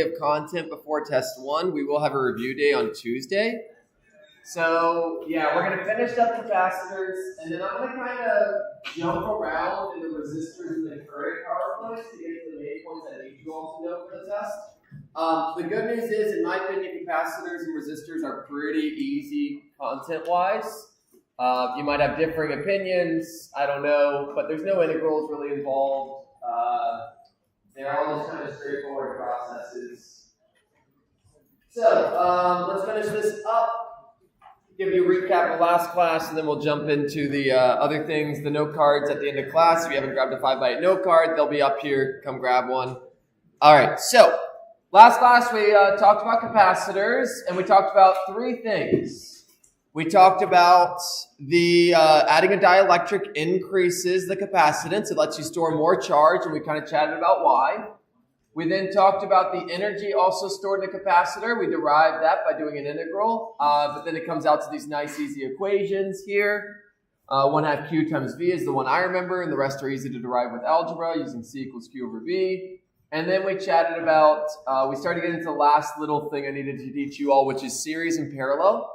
day of content before test 1. We will have a review day on Tuesday. So, yeah, we're going to finish up capacitors, and then I'm going to kind of jump around in the resistors and the current power flows to get to the main points I need you all to know for the test. The good news is, in my opinion, capacitors and resistors are pretty easy content-wise. You might have differing opinions, I don't know, but there's no integrals really involved. They're all just kind of straightforward processes. So, let's finish this up. Give you a recap of last class, and then we'll jump into the other things, the note cards at the end of class. If you haven't grabbed a 5x8 note card, they'll be up here. Come grab one. All right, so last class we talked about capacitors, and we talked about 3 things. We talked about the adding a dielectric increases the capacitance. It lets you store more charge, and we kind of chatted about why. We then talked about the energy also stored in a capacitor. We derived that by doing an integral, but then it comes out to these nice easy equations here. 1/2 Q times V is the one I remember, and the rest are easy to derive with algebra using C equals Q over V. And then we chatted about, we started getting into the last little thing I needed to teach you all, which is series and parallel.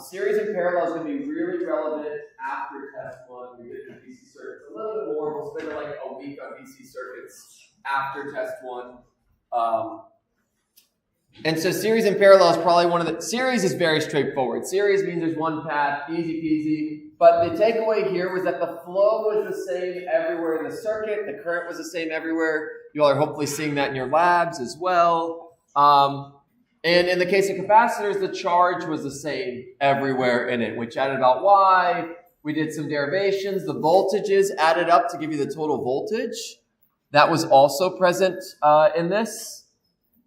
Series and parallel is going to be really relevant after test 1. We get to DC circuits a little bit more. We'll spend like a week on DC circuits after test 1. And so series and parallel is probably one of the, series is very straightforward. Series means there's one path, easy peasy. But the takeaway here was that the flow was the same everywhere in the circuit. The current was the same everywhere. You all are hopefully seeing that in your labs as well. And in the case of capacitors, the charge was the same everywhere in it. We chatted about why. We did some derivations. The voltages added up to give you the total voltage. That was also present in this.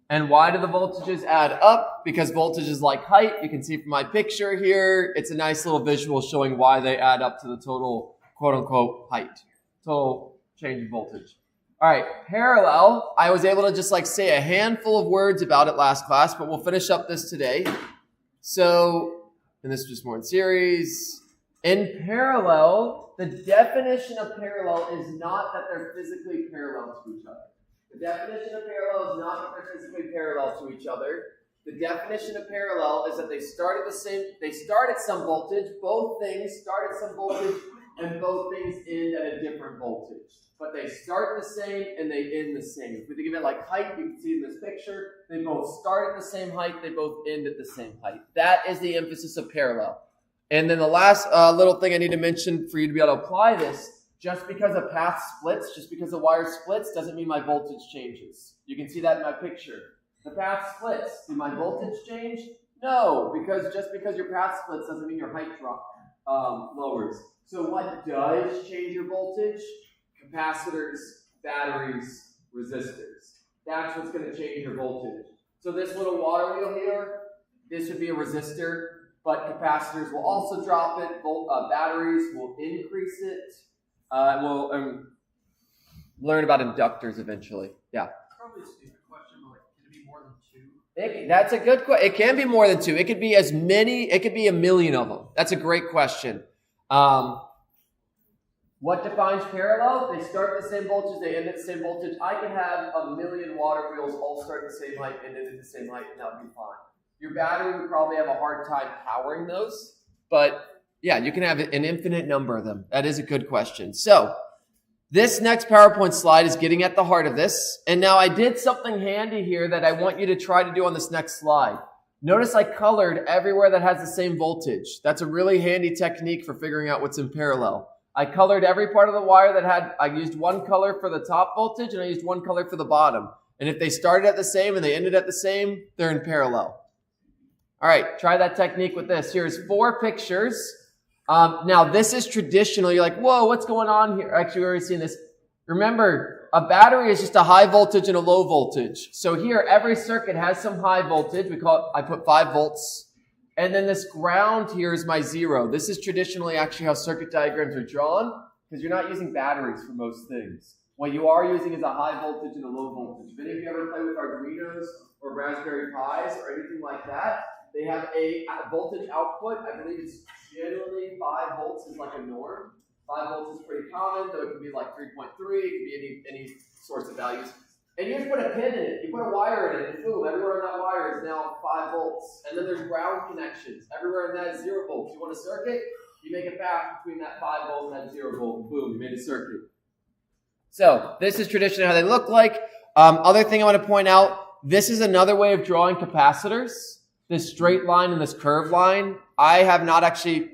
And why do the voltages add up? Because voltage is like height. You can see from my picture here, it's a nice little visual showing why they add up to the total quote-unquote height. Total change in voltage. All right, parallel. I was able to just like say a handful of words about it last class, but we'll finish up this today. So, and this is just more in series. In parallel, the definition of parallel is not that they're physically parallel to each other. The definition of parallel is not that they're physically parallel to each other. The definition of parallel is that they start at some voltage, both things start at some voltage, and both things end at a different voltage. But they start the same and they end the same. If we think of it like height, you can see in this picture, they both start at the same height, they both end at the same height. That is the emphasis of parallel. And then the last little thing I need to mention for you to be able to apply this, just because a path splits, just because a wire splits, doesn't mean my voltage changes. You can see that in my picture. The path splits. Did my voltage change? No, because just because your path splits doesn't mean your height lowers. So what does change your voltage? Capacitors, batteries, resistors. That's what's going to change your voltage. So this little water wheel here, this would be a resistor, but capacitors will also drop it. Batteries will increase it. We'll learn about inductors eventually. Yeah. Probably a stupid question, but like, can it be more than 2? That's a good question. It can be more than 2. It could be as many. It could be a million of them. That's a great question. What defines parallel? They start at the same voltage. They end at the same voltage. I could have a million water wheels all start at the same height and end at the same height, and that would be fine. Your battery would probably have a hard time powering those, but yeah, you can have an infinite number of them. That is a good question. So this next PowerPoint slide is getting at the heart of this. And now I did something handy here that I want you to try to do on this next slide. Notice I colored everywhere that has the same voltage. That's a really handy technique for figuring out what's in parallel. I colored every part of the wire I used one color for the top voltage and I used one color for the bottom. And if they started at the same and they ended at the same, they're in parallel. All right, try that technique with this. Here's 4 pictures. Now, this is traditional. You're like, whoa, what's going on here? Actually, we've already seen this. Remember, a battery is just a high voltage and a low voltage. So here, every circuit has some high voltage. I put 5 volts. And then this ground here is my 0. This is traditionally actually how circuit diagrams are drawn because you're not using batteries for most things. What you are using is a high voltage and a low voltage. If any of you ever play with Arduinos or Raspberry Pis or anything like that, they have a voltage output. I believe it's generally 5 volts is like a norm. 5 volts is pretty common, though it can be like 3.3. It can be any sorts of values. And you just put a pin in it. You put a wire now 5 volts. And then there's ground connections. Everywhere in that is 0 volts. You want a circuit? You make a path between that 5 volt and that 0 volt. Boom, you made a circuit. So this is traditionally how they look like. Other thing I want to point out, this is another way of drawing capacitors. This straight line and this curved line. I have not actually,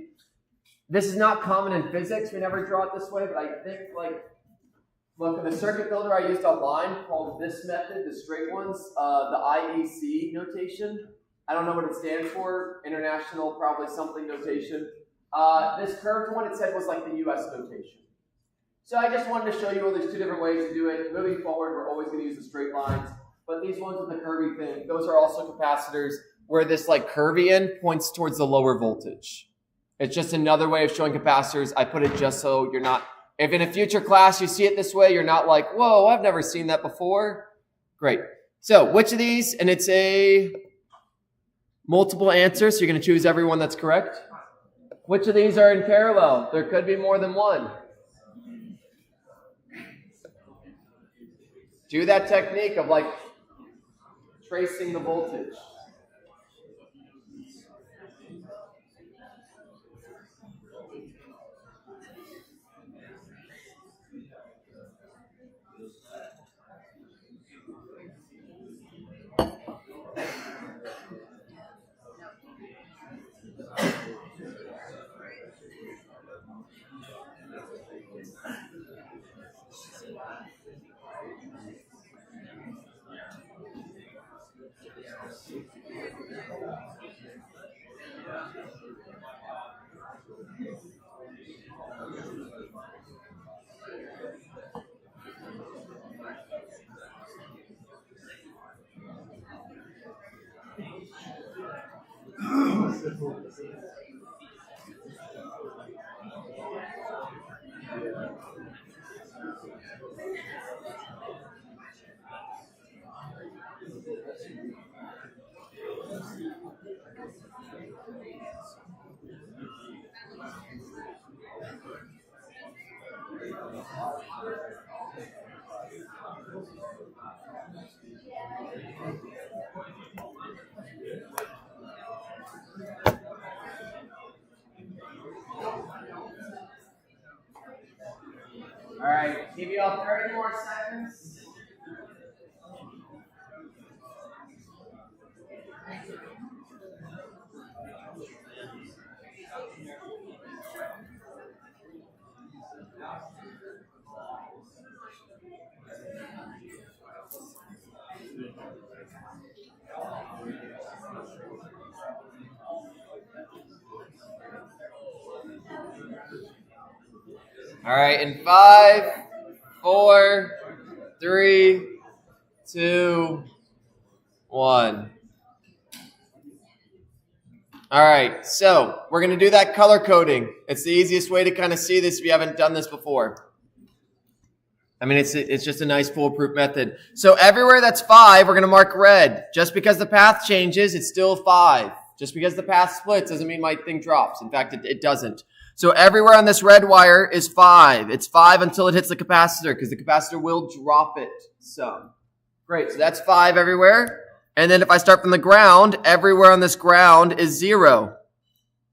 this is not common in physics. We never draw it this way, but I think look, in the circuit builder I used online called this method, the straight ones, the IEC notation. I don't know what it stands for, international probably something notation. This curved one, it said was like the US notation. So I just wanted to show you all these 2 different ways to do it. Moving forward, we're always going to use the straight lines. But these ones with the curvy thing, those are also capacitors where this like curvy end points towards the lower voltage. It's just another way of showing capacitors. I put it just so you're not, if in a future class you see it this way, you're not like, whoa, I've never seen that before. Great. So which of these, and it's a multiple answer, so you're going to choose every one that's correct. Which of these are in parallel? There could be more than one. Do that technique of like tracing the voltage. All right, give you all 30 more seconds. All right, in 5, 4, 3, 2, 1. All right, so we're going to do that color coding. It's the easiest way to kind of see this if you haven't done this before. I mean, it's just a nice foolproof method. So everywhere that's 5, we're going to mark red. Just because the path changes, it's still 5. Just because the path splits doesn't mean my thing drops. In fact, it doesn't. So everywhere on this red wire is 5. It's 5 until it hits the capacitor because the capacitor will drop it some. Great, so that's 5 everywhere. And then if I start from the ground, everywhere on this ground is 0.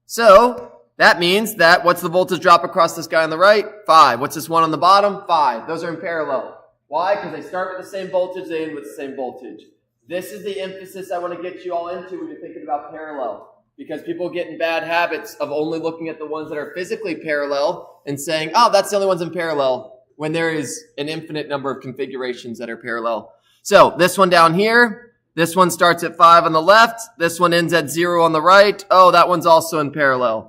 So that means that what's the voltage drop across this guy on the right? 5. What's this one on the bottom? 5. Those are in parallel. Why? Because they start with the same voltage, they end with the same voltage. This is the emphasis I want to get you all into when you're thinking about parallel. Because people get in bad habits of only looking at the ones that are physically parallel and saying, oh, that's the only ones in parallel, when there is an infinite number of configurations that are parallel. So this one down here, this one starts at 5 on the left, this one ends at 0 on the right. Oh, that one's also in parallel.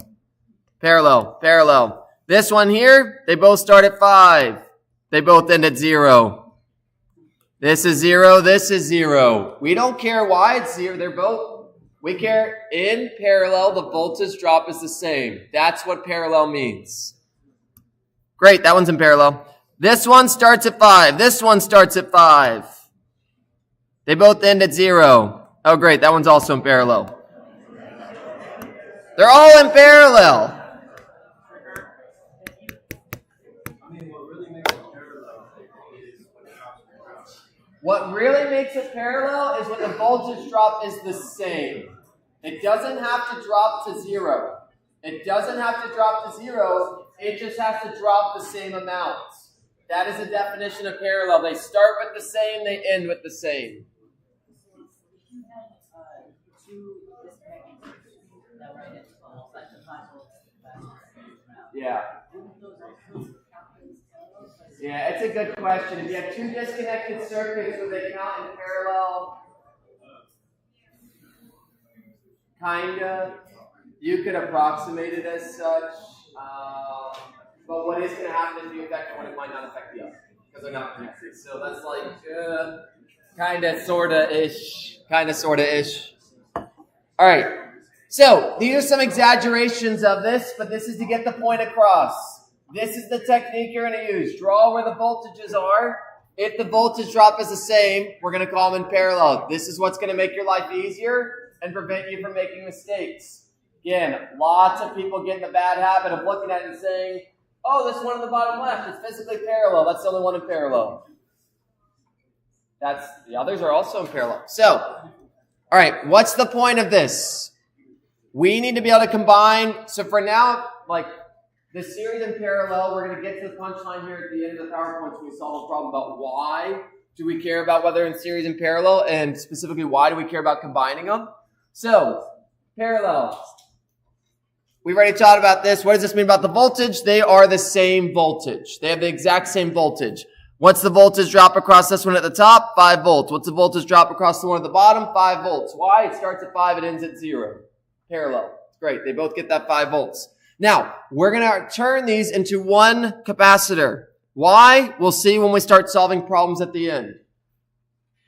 Parallel. This one here, they both start at 5. They both end at 0. This is 0, this is 0. We don't care why it's 0, they're both. We care in parallel, the voltage drop is the same. That's what parallel means. Great, that one's in parallel. This one starts at 5. This one starts at 5. They both end at 0. Oh, great, that one's also in parallel. They're all in parallel. What really makes it parallel is when the voltage drop is the same. It doesn't have to drop to 0. It doesn't have to drop to 0. It just has to drop the same amount. That is the definition of parallel. They start with the same, they end with the same. Yeah. Yeah, it's a good question. If you have 2 disconnected circuits, would they count in parallel? Kinda. You could approximate it as such. But what is going to happen is the affect one, it might not affect the other because they're not connected. So that's like kinda, sorta-ish. Kinda, sorta-ish. All right. So these are some exaggerations of this, but this is to get the point across. This is the technique you're going to use. Draw where the voltages are. If the voltage drop is the same, we're going to call them in parallel. This is what's going to make your life easier and prevent you from making mistakes. Again, lots of people get in the bad habit of looking at it and saying, oh, this one on the bottom left is physically parallel. That's the only one in parallel. The others are also in parallel. So, all right, what's the point of this? We need to be able to combine. So for now, like the series in parallel, we're going to get to the punchline here at the end of the PowerPoint so we solve a problem about why do we care about whether in series and parallel, and specifically why do we care about combining them. So, parallel. We've already talked about this. What does this mean about the voltage? They are the same voltage. They have the exact same voltage. What's the voltage drop across this one at the top? 5 volts. What's the voltage drop across the one at the bottom? 5 volts. Why? It starts at 5, it ends at 0. Parallel. It's great. They both get that 5 volts. Now, we're going to turn these into one capacitor. Why? We'll see when we start solving problems at the end.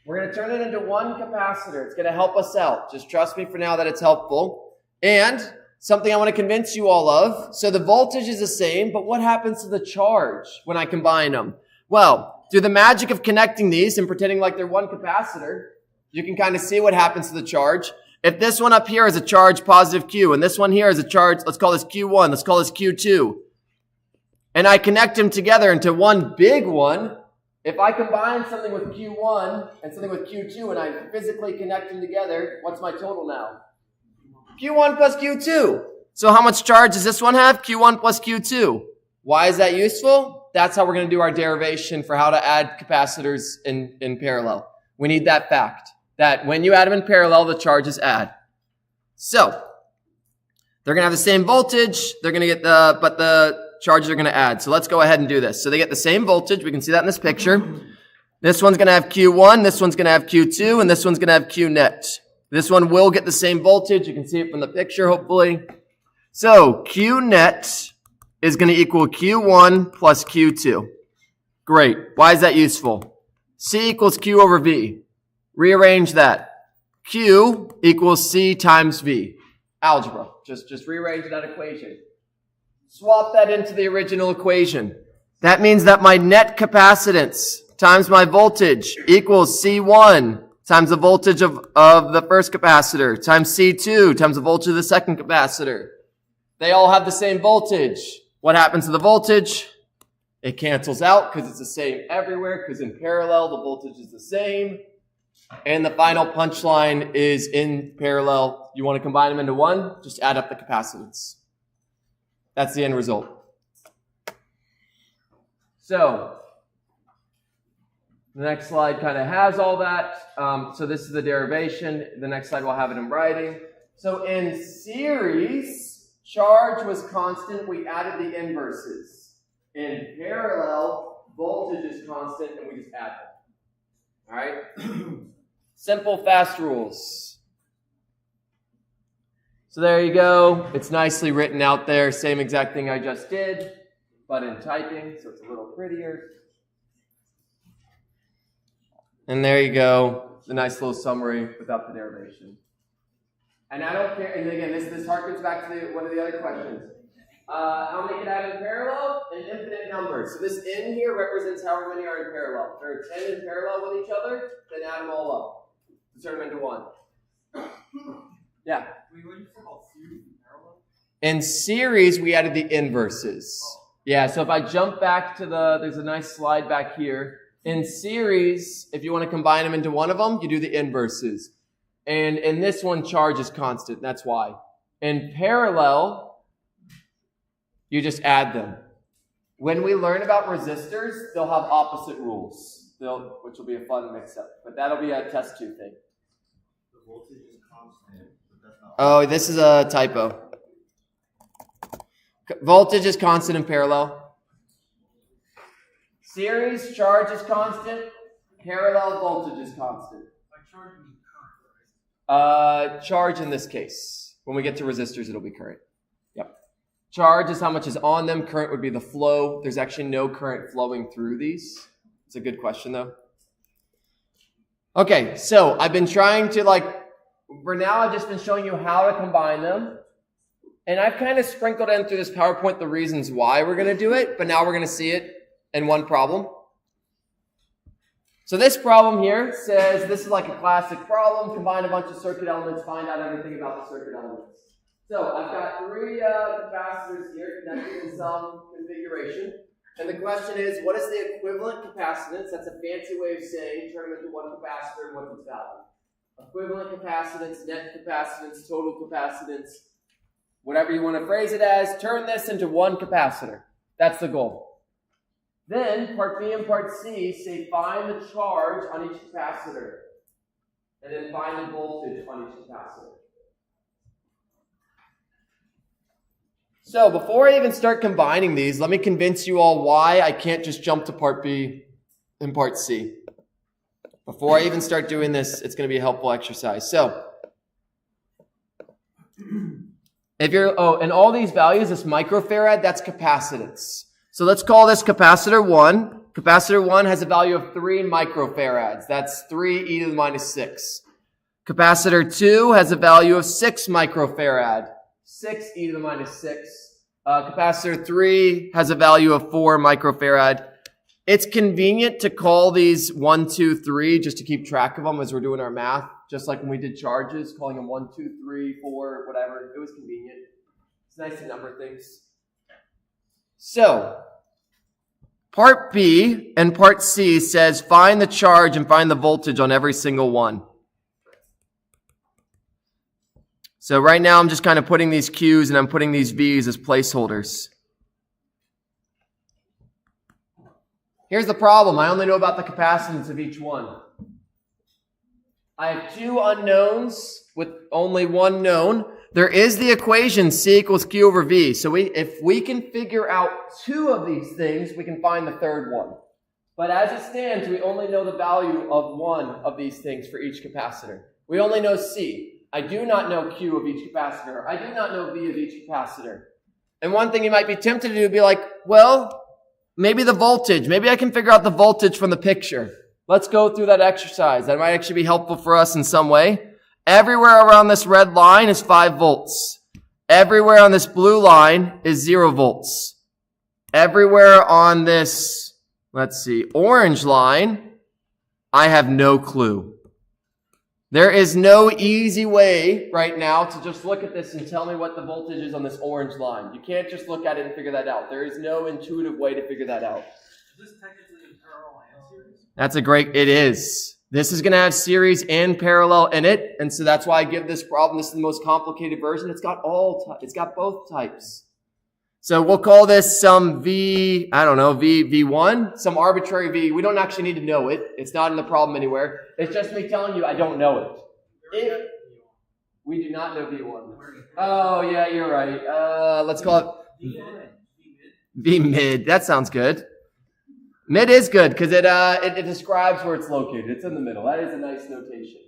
We're going to turn it into one capacitor. It's going to help us out. Just trust me for now that it's helpful. And something I want to convince you all of. So the voltage is the same, but what happens to the charge when I combine them? Well, through the magic of connecting these and pretending like they're one capacitor, you can kind of see what happens to the charge. If this one up here is a charge positive Q, and this one here is a charge, let's call this Q1, let's call this Q2, and I connect them together into one big one, if I combine something with Q1 and something with Q2 and I physically connect them together, what's my total now? Q1 plus Q2. So how much charge does this one have? Q1 plus Q2. Why is that useful? That's how we're going to do our derivation for how to add capacitors in parallel. We need that fact, that when you add them in parallel, the charges add. So, they're going to have the same voltage, they're going to get but the charges are going to add. So let's go ahead and do this. So they get the same voltage, we can see that in this picture. This one's going to have Q1, this one's going to have Q2, and this one's going to have Q net. This one will get the same voltage. You can see it from the picture, hopefully. So, Q net is going to equal Q1 plus Q2. Great. Why is that useful? C equals Q over V. Rearrange that. Q equals C times V. Algebra. Just rearrange that equation. Swap that into the original equation. That means that my net capacitance times my voltage equals C1 times the voltage of the first capacitor, times C2, times the voltage of the second capacitor. They all have the same voltage. What happens to the voltage? It cancels out because it's the same everywhere, because in parallel, the voltage is the same. And the final punchline is in parallel. You want to combine them into one? Just add up the capacitance. That's the end result. So, the next slide kind of has all that. So this is the derivation. The next slide will have it in writing. So in series, charge was constant. We added the inverses. In parallel, voltage is constant, and we just add them. All right? Simple, fast rules. So there you go. It's nicely written out there. Same exact thing I just did, but in typing, so it's a little prettier. And there you go, the nice little summary without the derivation. And I don't care, and again, this harkens back to one of the other questions. How many can add in parallel? An infinite number. So this n here represents however many are in parallel. If there are 10 in parallel with each other, then add them all up. Turn them into one. Yeah? Wait, what did you say about series and parallel? In series, we added the inverses. Yeah, so if I jump back to there's a nice slide back here. In series, if you want to combine them into one of them, you do the inverses. And in this one, charge is constant. That's why. In parallel, you just add them. When we learn about resistors, they'll have opposite rules, which will be a fun mix-up. But that'll be a test 2 thing. The voltage is constant, but that's not. Oh, this is a typo. Voltage is constant in parallel. Series, charge is constant. Parallel, voltage is constant. By charge, you mean current, right? Charge in this case. When we get to resistors, it'll be current. Yep. Charge is how much is on them. Current would be the flow. There's actually no current flowing through these. It's a good question, though. Okay, so I've been trying to, for now, I've just been showing you how to combine them. And I've kind of sprinkled in through this PowerPoint the reasons why we're going to do it, but now we're going to see it in one problem. So this problem here says, this is like a classic problem, combine a bunch of circuit elements, find out everything about the circuit elements. So I've got 3 capacitors here connected in some configuration. And the question is, what is the equivalent capacitance? That's a fancy way of saying turn them into one capacitor and what's its value. Equivalent capacitance, net capacitance, total capacitance, whatever you want to phrase it as, turn this into one capacitor. That's the goal. Then, part B and part C say find the charge on each capacitor. And then find the voltage on each capacitor. So, before I even start combining these, let me convince you all why I can't just jump to part B and part C. Before I even start doing this, it's going to be a helpful exercise. So, if you're, and all these values, this microfarad, that's capacitance. So let's call this capacitor 1. Capacitor 1 has a value of 3 microfarads. That's 3 e to the minus 6. Capacitor 2 has a value of 6 microfarad. 6 e to the minus 6. Capacitor 3 has a value of 4 microfarad. It's convenient to call these 1, 2, 3 just to keep track of them as we're doing our math. Just like when we did charges, calling them 1, 2, 3, 4, whatever. It was convenient. It's nice to number things. So, part B and part C says find the charge and find the voltage on every single one. So right now I'm just kind of putting these Q's and I'm putting these V's as placeholders. Here's the problem. I only know about the capacitance of each one. I have 2 unknowns with only 1 known. There is the equation C equals Q over V. So if we can figure out 2 of these things, we can find the third one. But as it stands, we only know the value of 1 of these things for each capacitor. We only know C. I do not know Q of each capacitor. I do not know V of each capacitor. And one thing you might be tempted to do would be like, well, maybe the voltage. Maybe I can figure out the voltage from the picture. Let's go through that exercise. That might actually be helpful for us in some way. Everywhere around this red line is 5 volts. Everywhere on this blue line is 0 volts. Everywhere on this, orange line, I have no clue. There is no easy way right now to just look at this and tell me what the voltage is on this orange line. You can't just look at it and figure that out. There is no intuitive way to figure that out. Is this technically in parallel and series? It is. This is going to have series and parallel in it, and so that's why I give this problem. This is the most complicated version. It's got both types. So we'll call this some V1, some arbitrary V. We don't actually need to know it. It's not in the problem anywhere. It's just me telling you I don't know it. We do not know V1. Oh, yeah, you're right. Let's call it V mid. That sounds good. Mid is good because it describes where it's located. It's in the middle. That is a nice notation.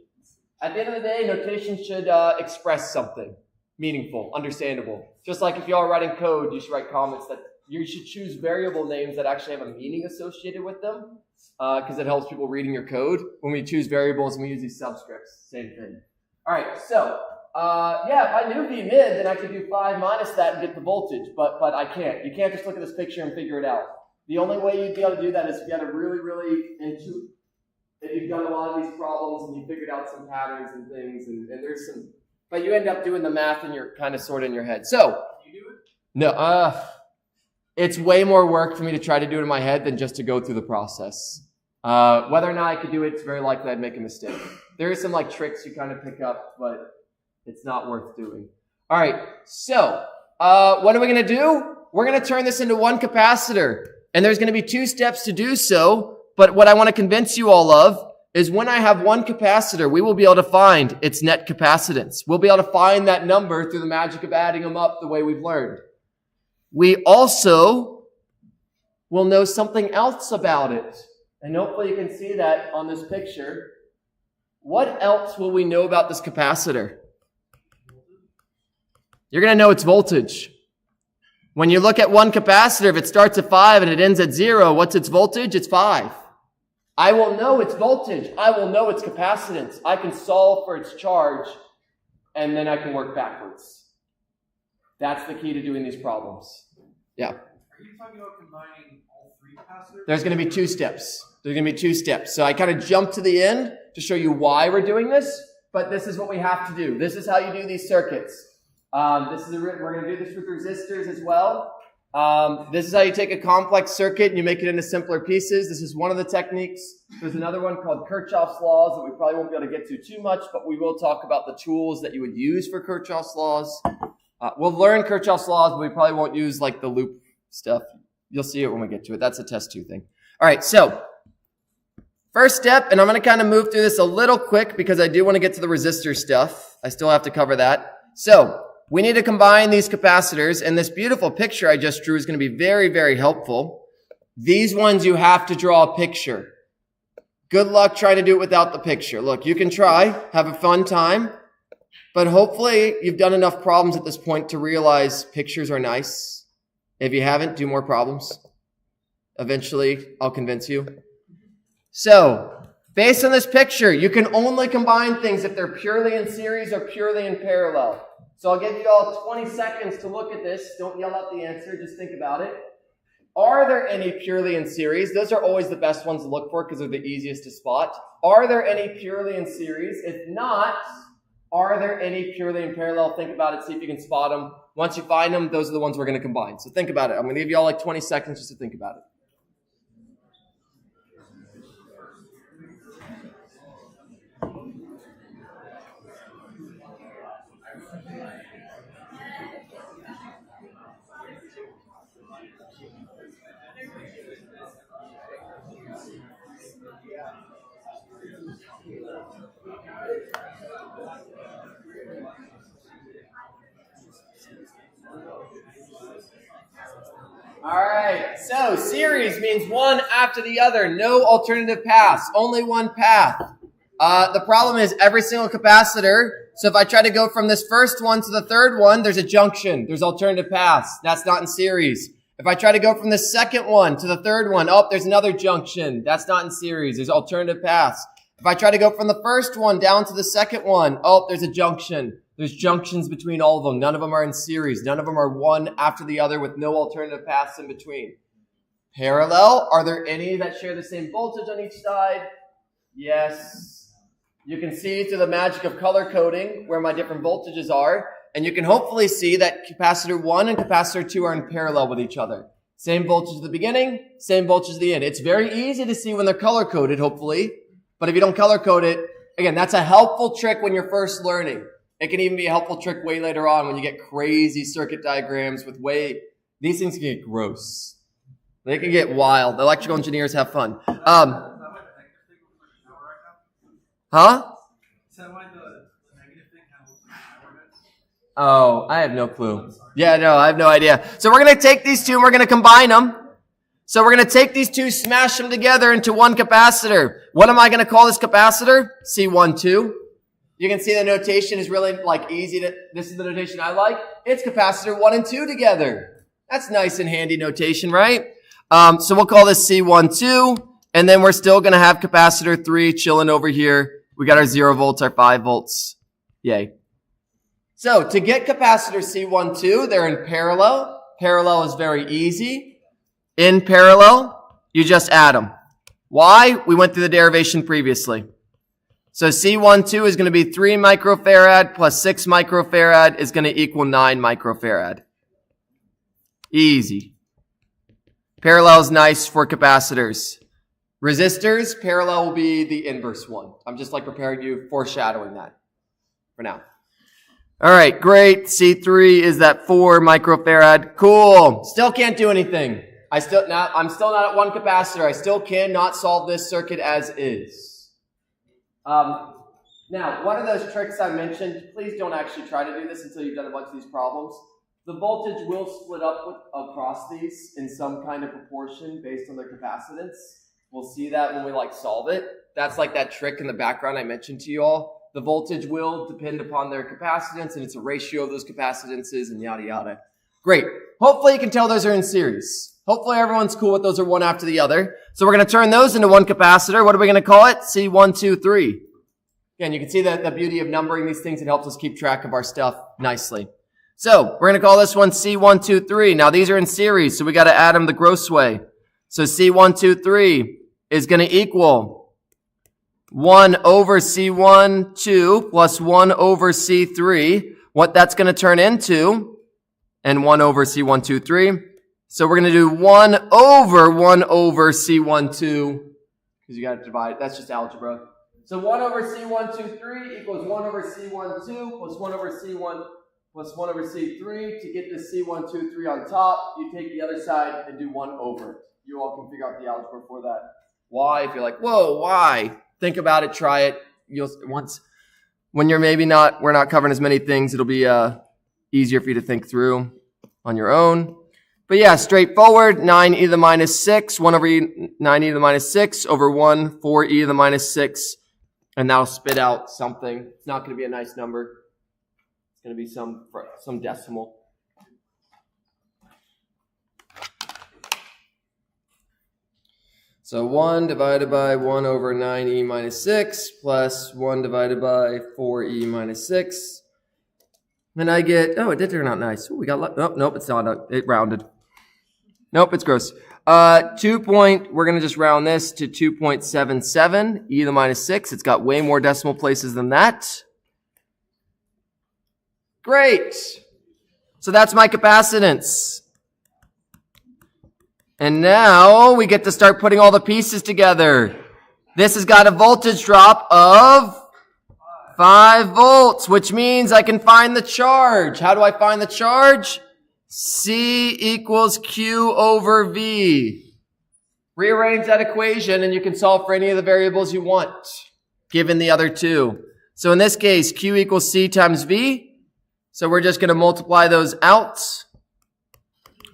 At the end of the day, notation should express something meaningful, understandable. Just like if you are writing code, you should write comments that you should choose variable names that actually have a meaning associated with them because it helps people reading your code. When we choose variables and we use these subscripts, same thing. All right, so if I knew V mid, then I could do 5 minus that and get the voltage, but I can't. You can't just look at this picture and figure it out. The only way you'd be able to do that is if you had a really, really if you've done a lot of these problems and you figured out some patterns and things, and there's some, but you end up doing the math and you're kind of sort of in your head. So, You do it? no, it's way more work for me to try to do it in my head than just to go through the process. Whether or not I could do it, it's very likely I'd make a mistake. There is some like tricks you kind of pick up, but it's not worth doing. All right, so what are we going to do? We're going to turn this into one capacitor, and there's going to be 2 steps to do so, but what I want to convince you all of is when I have one capacitor, we will be able to find its net capacitance. We'll be able to find that number through the magic of adding them up the way we've learned. We also will know something else about it, and hopefully you can see that on this picture. What else will we know about this capacitor? You're going to know its voltage. When you look at one capacitor, if it starts at 5 and it ends at 0, what's its voltage? It's 5. I will know its voltage. I will know its capacitance. I can solve for its charge, and then I can work backwards. That's the key to doing these problems. Yeah. Are you talking about combining all 3 capacitors? There's going to be 2 steps. There's going to be 2 steps. So I kind of jumped to the end to show you why we're doing this, but this is what we have to do. This is how you do these circuits. We're going to do this with resistors as well. This is how you take a complex circuit and you make it into simpler pieces. This is one of the techniques. There's another one called Kirchhoff's laws that we probably won't be able to get to too much, but we will talk about the tools that you would use for Kirchhoff's laws. We'll learn Kirchhoff's laws, but we probably won't use like the loop stuff. You'll see it when we get to it. That's a test 2 thing. All right, so first step, and I'm going to kind of move through this a little quick because I do want to get to the resistor stuff. I still have to cover that. So we need to combine these capacitors, and this beautiful picture I just drew is going to be very, very helpful. These ones you have to draw a picture. Good luck trying to do it without the picture. Look, you can try, have a fun time, but hopefully you've done enough problems at this point to realize pictures are nice. If you haven't, do more problems. Eventually, I'll convince you. So, based on this picture, you can only combine things if they're purely in series or purely in parallel. So I'll give you all 20 seconds to look at this. Don't yell out the answer. Just think about it. Are there any purely in series? Those are always the best ones to look for because they're the easiest to spot. Are there any purely in series? If not, are there any purely in parallel? Think about it. See if you can spot them. Once you find them, those are the ones we're going to combine. So think about it. I'm going to give you all like 20 seconds just to think about it. All right, so series means one after the other, no alternative paths, only one path. The problem is every single capacitor, so if I try to go from this first one to the third one, there's a junction, there's alternative paths. That's not in series. If I try to go from the second one to the third one, oh, there's another junction. That's not in series, there's alternative paths. If I try to go from the first one down to the second one, oh, there's a junction. There's junctions between all of them. None of them are in series. None of them are one after the other with no alternative paths in between. Parallel, are there any that share the same voltage on each side? Yes. You can see through the magic of color coding where my different voltages are, and you can hopefully see that capacitor 1 and capacitor 2 are in parallel with each other. Same voltage at the beginning, same voltage at the end. It's very easy to see when they're color coded, hopefully, but if you don't color code it, again, that's a helpful trick when you're first learning. It can even be a helpful trick way later on when you get crazy circuit diagrams with these things can get gross. They can get wild. Electrical engineers have fun. Huh? Oh, I have no clue. Yeah, no, I have no idea. So we're going to take these two and we're going to combine them. So we're going to take these two, smash them together into one capacitor. What am I going to call this capacitor? C12. You can see the notation is really easy this is the notation I like. It's capacitor 1 and 2 together. That's nice and handy notation, right? So we'll call this C12, and then we're still going to have capacitor 3 chilling over here. We got our 0 volts, our 5 volts. Yay. So to get capacitor C12, they're in parallel. Parallel is very easy. In parallel, you just add them. Why? We went through the derivation previously. So C12 is going to be 3 microfarad plus 6 microfarad is going to equal 9 microfarad. Easy. Parallel is nice for capacitors. Resistors, parallel will be the inverse one. I'm just like preparing you, foreshadowing that for now. All right, great. C3 is that 4 microfarad. Cool. Still can't do anything. I'm still not at 1 capacitor. I still cannot solve this circuit as is. Now, one of those tricks I mentioned, please don't actually try to do this until you've done a bunch of these problems. The voltage will split up across these in some kind of proportion based on their capacitance. We'll see that when we solve it. That's like that trick in the background I mentioned to you all. The voltage will depend upon their capacitance, and it's a ratio of those capacitances and yada yada. Great. Hopefully you can tell those are in series. Hopefully everyone's cool with those are one after the other. So we're going to turn those into 1 capacitor. What are we going to call it? C1, 2, 3. Again, you can see the beauty of numbering these things. It helps us keep track of our stuff nicely. So we're going to call this one C1, 2, 3. Now these are in series, so we got to add them the gross way. So C1, 2, 3 is going to equal 1 over C1, 2 plus 1 over C3. What that's going to turn into, and 1 over C1, 2, 3. So we're going to do 1 over C1, 2, because you got to divide. That's just algebra. So 1 over C1, 2, 3 equals 1 over C1, 2 plus 1 over C1 plus 1 over C3. To get the C1, 2, 3 on top, you take the other side and do 1 over it. You all can figure out the algebra for that. Why? If you're like, whoa, why? Think about it, try it. When you're we're not covering as many things, it'll be easier for you to think through on your own. But yeah, straightforward, 9e to the minus 6, 1 over 9e to the minus 6 over 1, 4e to the minus 6. And that'll spit out something. It's not going to be a nice number. It's going to be some decimal. So 1 divided by 1 over 9e minus 6 plus 1 divided by 4e minus 6. And I get, oh, it did turn out nice. Ooh, we got, nope, it's not, it rounded. Nope, it's gross. We're going to just round this to 2.77 e to the minus 6. It's got way more decimal places than that. Great. So that's my capacitance. And now we get to start putting all the pieces together. This has got a voltage drop of 5 volts, which means I can find the charge. How do I find the charge? C equals Q over V. Rearrange that equation and you can solve for any of the variables you want, given the other two. So in this case, Q equals C times V. So we're just going to multiply those out.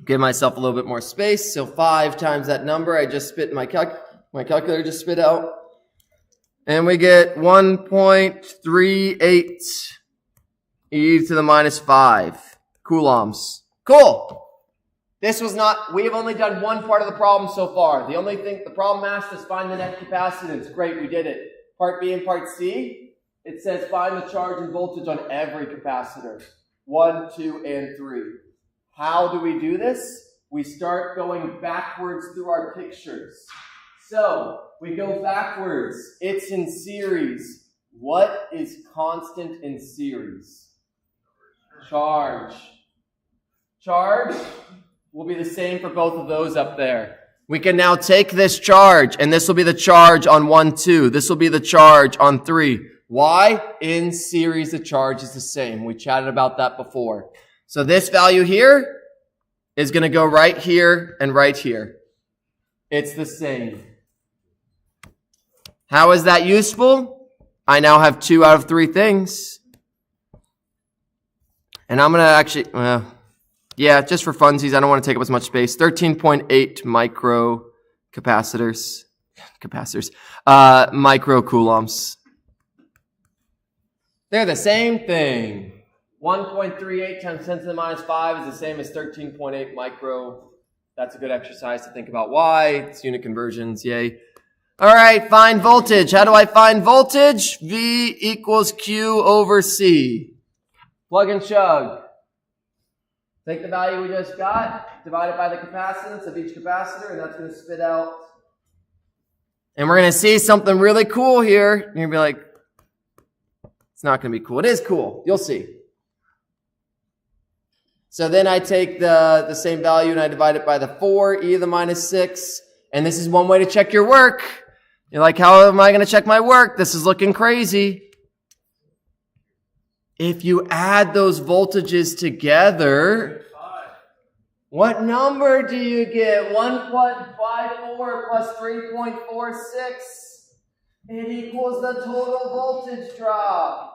Give myself a little bit more space. So 5 times that number I just spit in my calculator just spit out. And we get 1.38 e to the minus 5 coulombs. Cool. We have only done one part of the problem so far. The problem asked us find the net capacitance. Great, we did it. Part B and part C, it says find the charge and voltage on every capacitor. 1, 2, and 3. How do we do this? We start going backwards through our pictures. So, we go backwards. It's in series. What is constant in series? Charge. Charge will be the same for both of those up there. We can now take this charge, and this will be the charge on 1, 2. This will be the charge on 3. Why? In series, the charge is the same. We chatted about that before. So this value here is going to go right here and right here. It's the same. How is that useful? I now have 2 out of 3 things. And I'm going to actually, just for funsies, I don't want to take up as much space. 13.8 micro coulombs. They're the same thing. 1.38 times 10 to the minus 5 is the same as 13.8 micro. That's a good exercise to think about why. It's unit conversions, yay. All right, find voltage. How do I find voltage? V equals Q over C. Plug and chug. Take the value we just got, divide it by the capacitance of each capacitor, and that's going to spit out. And we're going to see something really cool here. You're going to be like, it's not going to be cool. It is cool. You'll see. So then I take the same value and I divide it by the 4, e to the minus 6. And this is one way to check your work. You're like, how am I going to check my work? This is looking crazy. If you add those voltages together, what number do you get? 1.54 plus 3.46. It equals the total voltage drop.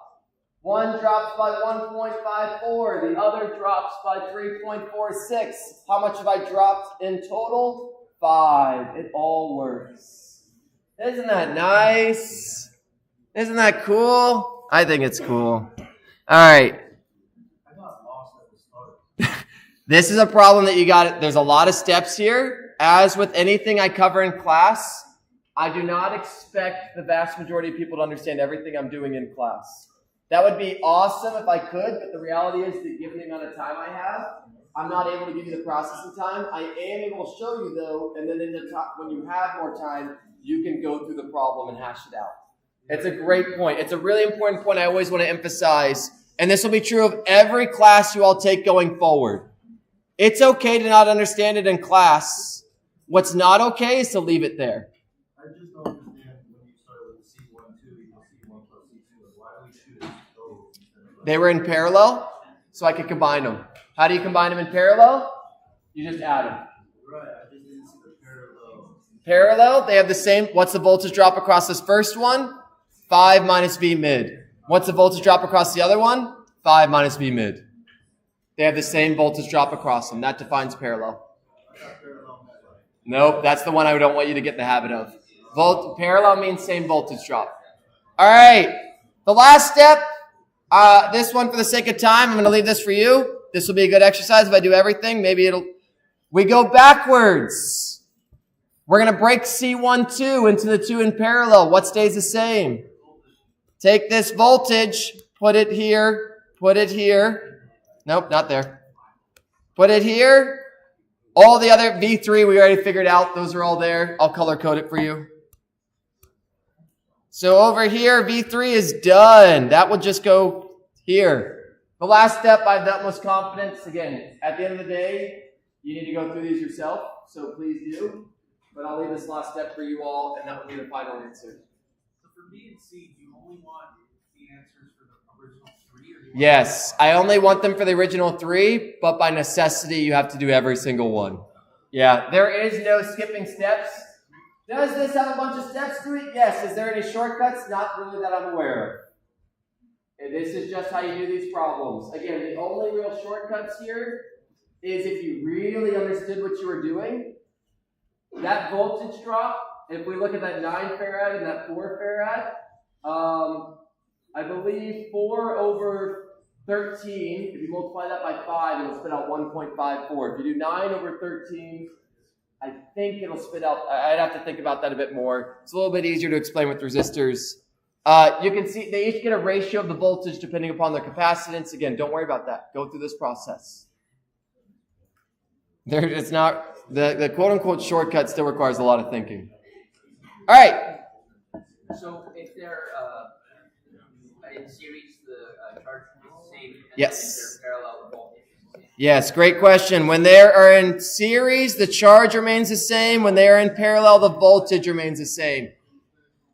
One drops by 1.54. The other drops by 3.46. How much have I dropped in total? 5. It all works. Isn't that nice? Isn't that cool? I think it's cool. All right. I got lost at the start. This is a problem that you got. There's a lot of steps here. As with anything I cover in class, I do not expect the vast majority of people to understand everything I'm doing in class. That would be awesome if I could, but the reality is that given the amount of time I have, I'm not able to give you the processing time. I am able to show you though, and then in the top, when you have more time, you can go through the problem and hash it out. It's a great point. It's a really important point I always want to emphasize, and this will be true of every class you all take going forward. It's okay to not understand it in class. What's not okay is to leave it there. I just don't understand when you start with C1, 2 equals C1 plus C2. Why do we choose those? They were in parallel, so I could combine them. How do you combine them in parallel? You just add them. Right, I just didn't see the parallel. Parallel, they have the same. What's the voltage drop across this first one? 5 minus V mid. What's the voltage drop across the other one? 5 minus V mid. They have the same voltage drop across them. That defines parallel. Nope, that's the one I don't want you to get in the habit of. Parallel means same voltage drop. All right, the last step, this one for the sake of time, I'm going to leave this for you. This will be a good exercise if I do everything. We go backwards. We're going to break C1, 2 into the 2 in parallel. What stays the same? Take this voltage, put it here. Nope, not there. Put it here. All the other V3 we already figured out. Those are all there. I'll color code it for you. So over here, V3 is done. That will just go here. The last step, I have the utmost confidence. Again, at the end of the day, you need to go through these yourself. So please do. But I'll leave this last step for you all, and that will be the final answer. So for B and C, do you only want the answers for the original 3? Or do you want Yes, I only want them for the original 3, but by necessity, you have to do every single one. Yeah, there is no skipping steps. Does this have a bunch of steps to it? Yes. Is there any shortcuts? Not really that I'm aware of. And this is just how you do these problems. Again, the only real shortcuts here is if you really understood what you were doing. That voltage drop, if we look at that 9 farad and that 4 farad, I believe 4 over 13, if you multiply that by 5, it'll spit out 1.54. If you do 9 over 13, I think it'll spit out, I'd have to think about that a bit more. It's a little bit easier to explain with resistors. You can see they each get a ratio of the voltage depending upon their capacitance. Again, don't worry about that. Go through this process. It's not, the quote-unquote shortcut still requires a lot of thinking. All right. So if they're in series, the charge is the same. And Yes. If they're parallel, the voltage is the same. Yes, great question. When they are in series, the charge remains the same. When they are in parallel, the voltage remains the same.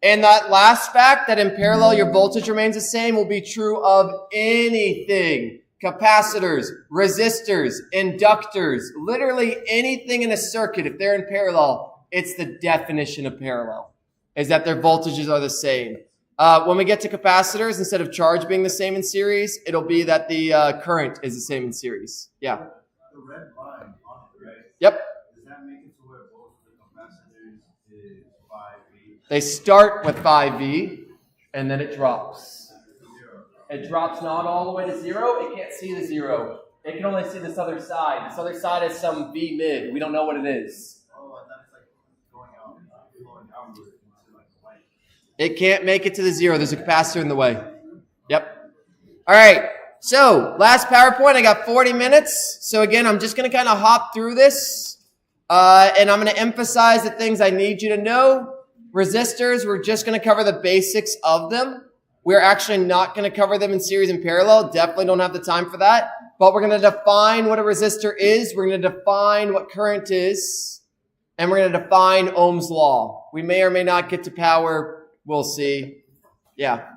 And that last fact, that in parallel your voltage remains the same, will be true of anything. Capacitors, resistors, inductors, literally anything in a circuit, if they're in parallel, it's the definition of parallel, is that their voltages are the same. When we get to capacitors, instead of charge being the same in series, it'll be that the current is the same in series. Yeah. The red line on it, right? Yep. Does that make it to where both the capacitors is 5V? They start with 5V, and then it drops. It drops not all the way to 0. It can't see the 0. It can only see this other side. This other side is some V mid. We don't know what it is. Oh, and then it's like going outward into like the light. It can't make it to the 0. There's a capacitor in the way. Yep. All right. So, last PowerPoint. I got 40 minutes. So, again, I'm just going to kind of hop through this. And I'm going to emphasize the things I need you to know. Resistors, we're just going to cover the basics of them. We're actually not going to cover them in series and parallel. Definitely don't have the time for that. But we're going to define what a resistor is. We're going to define what current is. and we're going to define Ohm's law. We may or may not get to power. We'll see. Yeah.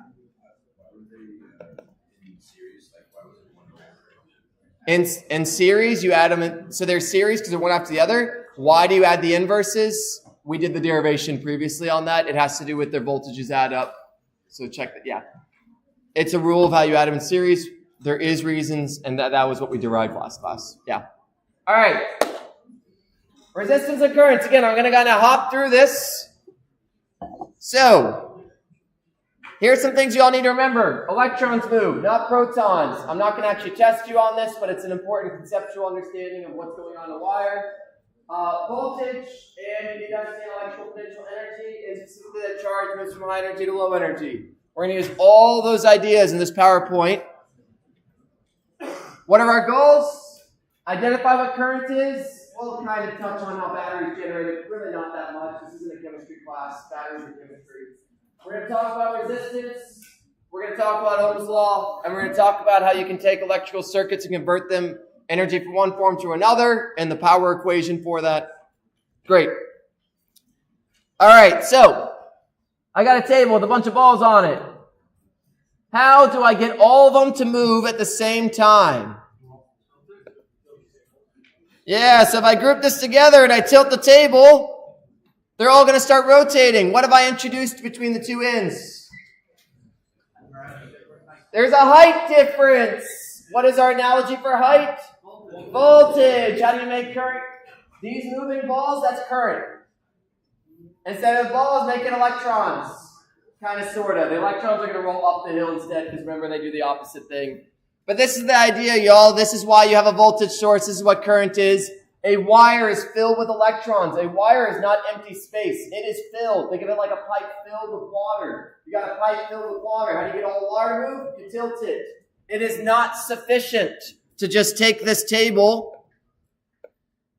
In series, you add them in. So they're series because they're one after the other. Why do you add the inverses? We did the derivation previously on that. It has to do with their voltages add up. So check that. Yeah. It's a rule of how you add them in series. There is reasons, and that was what we derived last class. Yeah. All right. Resistance and currents. Again, I'm going to kind of hop through this. So here's some things you all need to remember. Electrons move, not protons. I'm not going to actually test you on this, but it's an important conceptual understanding of what's going on in a wire. Voltage, and you understand electrical potential energy, is simply that charge moves from high energy to low energy. We're going to use all those ideas in this PowerPoint. What are our goals? Identify what current is. We'll kind of touch on how batteries generate. Really not that much. This isn't a chemistry class. Batteries are chemistry. We're going to talk about resistance. We're going to talk about Ohm's law. And we're going to talk about how you can take electrical circuits and convert them energy from one form to another and the power equation for that. Great. All right, so I got a table with a bunch of balls on it. How do I get all of them to move at the same time? Yeah, so if I group this together and I tilt the table, they're all going to start rotating. What have I introduced between the two ends? There's a height difference. What is our analogy for height? Voltage. How do you make current? These moving balls, that's current. Instead of balls, make it electrons. Kind of, sort of. The electrons are going to roll up the hill instead because remember, they do the opposite thing. But this is the idea, y'all. This is why you have a voltage source. This is what current is. A wire is filled with electrons. A wire is not empty space. It is filled. Think of it like a pipe filled with water. You got a pipe filled with water. How do you get all the water moved? You tilt it. It is not sufficient to just take this table.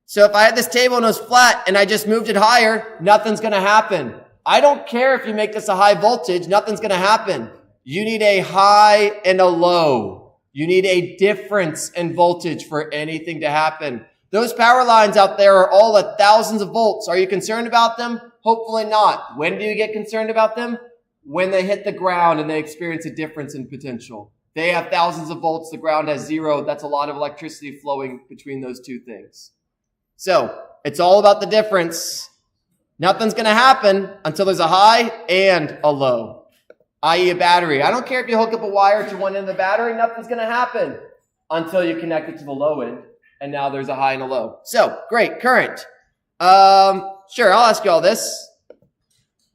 So if I had this table and it was flat and I just moved it higher, nothing's going to happen. I don't care if you make this a high voltage, nothing's going to happen. You need a high and a low. You need a difference in voltage for anything to happen. Those power lines out there are all at thousands of volts. Are you concerned about them? Hopefully not. When do you get concerned about them? When they hit the ground and they experience a difference in potential. They have thousands of volts. The ground has 0. That's a lot of electricity flowing between those two things. So it's all about the difference. Nothing's going to happen until there's a high and a low, i.e. a battery. I don't care if you hook up a wire to one end of the battery. Nothing's going to happen until you connect it to the low end. And now there's a high and a low. So, great, current. Sure, I'll ask you all this.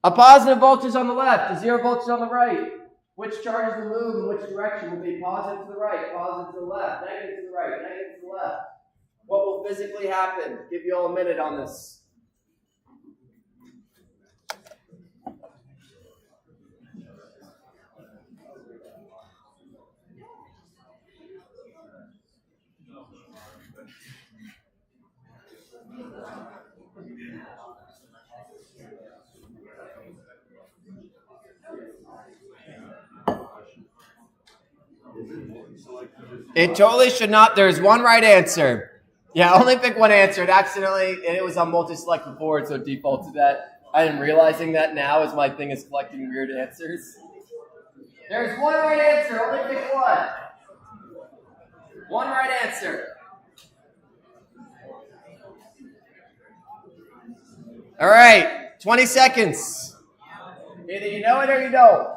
A positive voltage on the left, a 0 voltage on the right. Which charges will move in which direction will be positive to the right, positive to the left, negative to the right, negative to the left? What will physically happen? Give you all a minute on this. It totally should not. There's one right answer. Yeah, only pick one answer. It was on multi-select before, so it defaulted that. I am realizing that now as my thing is collecting weird answers. There's one right answer. Only pick one. One right answer. All right, 20 seconds. Either you know it or you don't.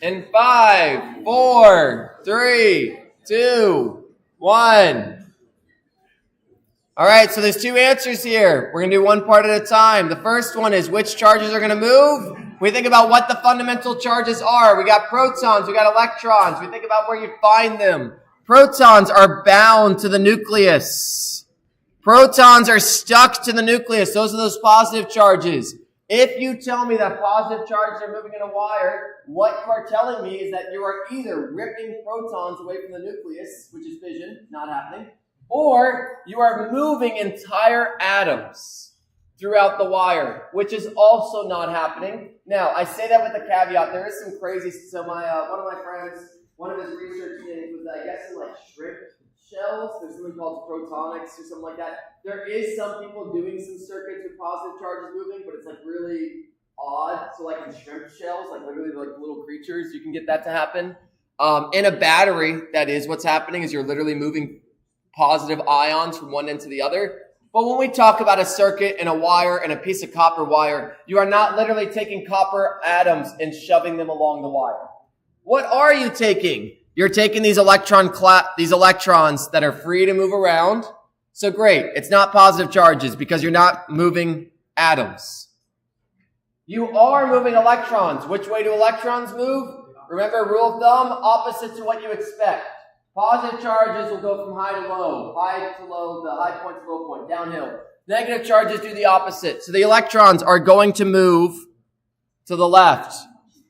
In 5, 4, 3, 2, 1. All right, so there's two answers here. We're going to do one part at a time. The first one is which charges are going to move. We think about what the fundamental charges are. We got protons, we got electrons. We think about where you find them. Protons are bound to the nucleus. Protons are stuck to the nucleus. Those are those positive charges. If you tell me that positive charges are moving in a wire, what you are telling me is that you are either ripping protons away from the nucleus, which is fission, not happening, or you are moving entire atoms throughout the wire, which is also not happening. Now, I say that with a caveat. There is some crazy. So one of my friends, one of his research things was, I guess, in like shrimp shells. There's something called protonics or something like that. There is some people doing some circuits with positive charges moving, but it's like really odd. So like in shrimp shells, like literally like little creatures, you can get that to happen. In a battery, that is what's happening, is you're literally moving positive ions from one end to the other. But when we talk about a circuit and a wire and a piece of copper wire, you are not literally taking copper atoms and shoving them along the wire. What are you taking? You're taking these electrons that are free to move around. So great, it's not positive charges because you're not moving atoms. You are moving electrons. Which way do electrons move? Remember, rule of thumb, opposite to what you expect. Positive charges will go from high to low, the high point to low point, downhill. Negative charges do the opposite. So the electrons are going to move to the left.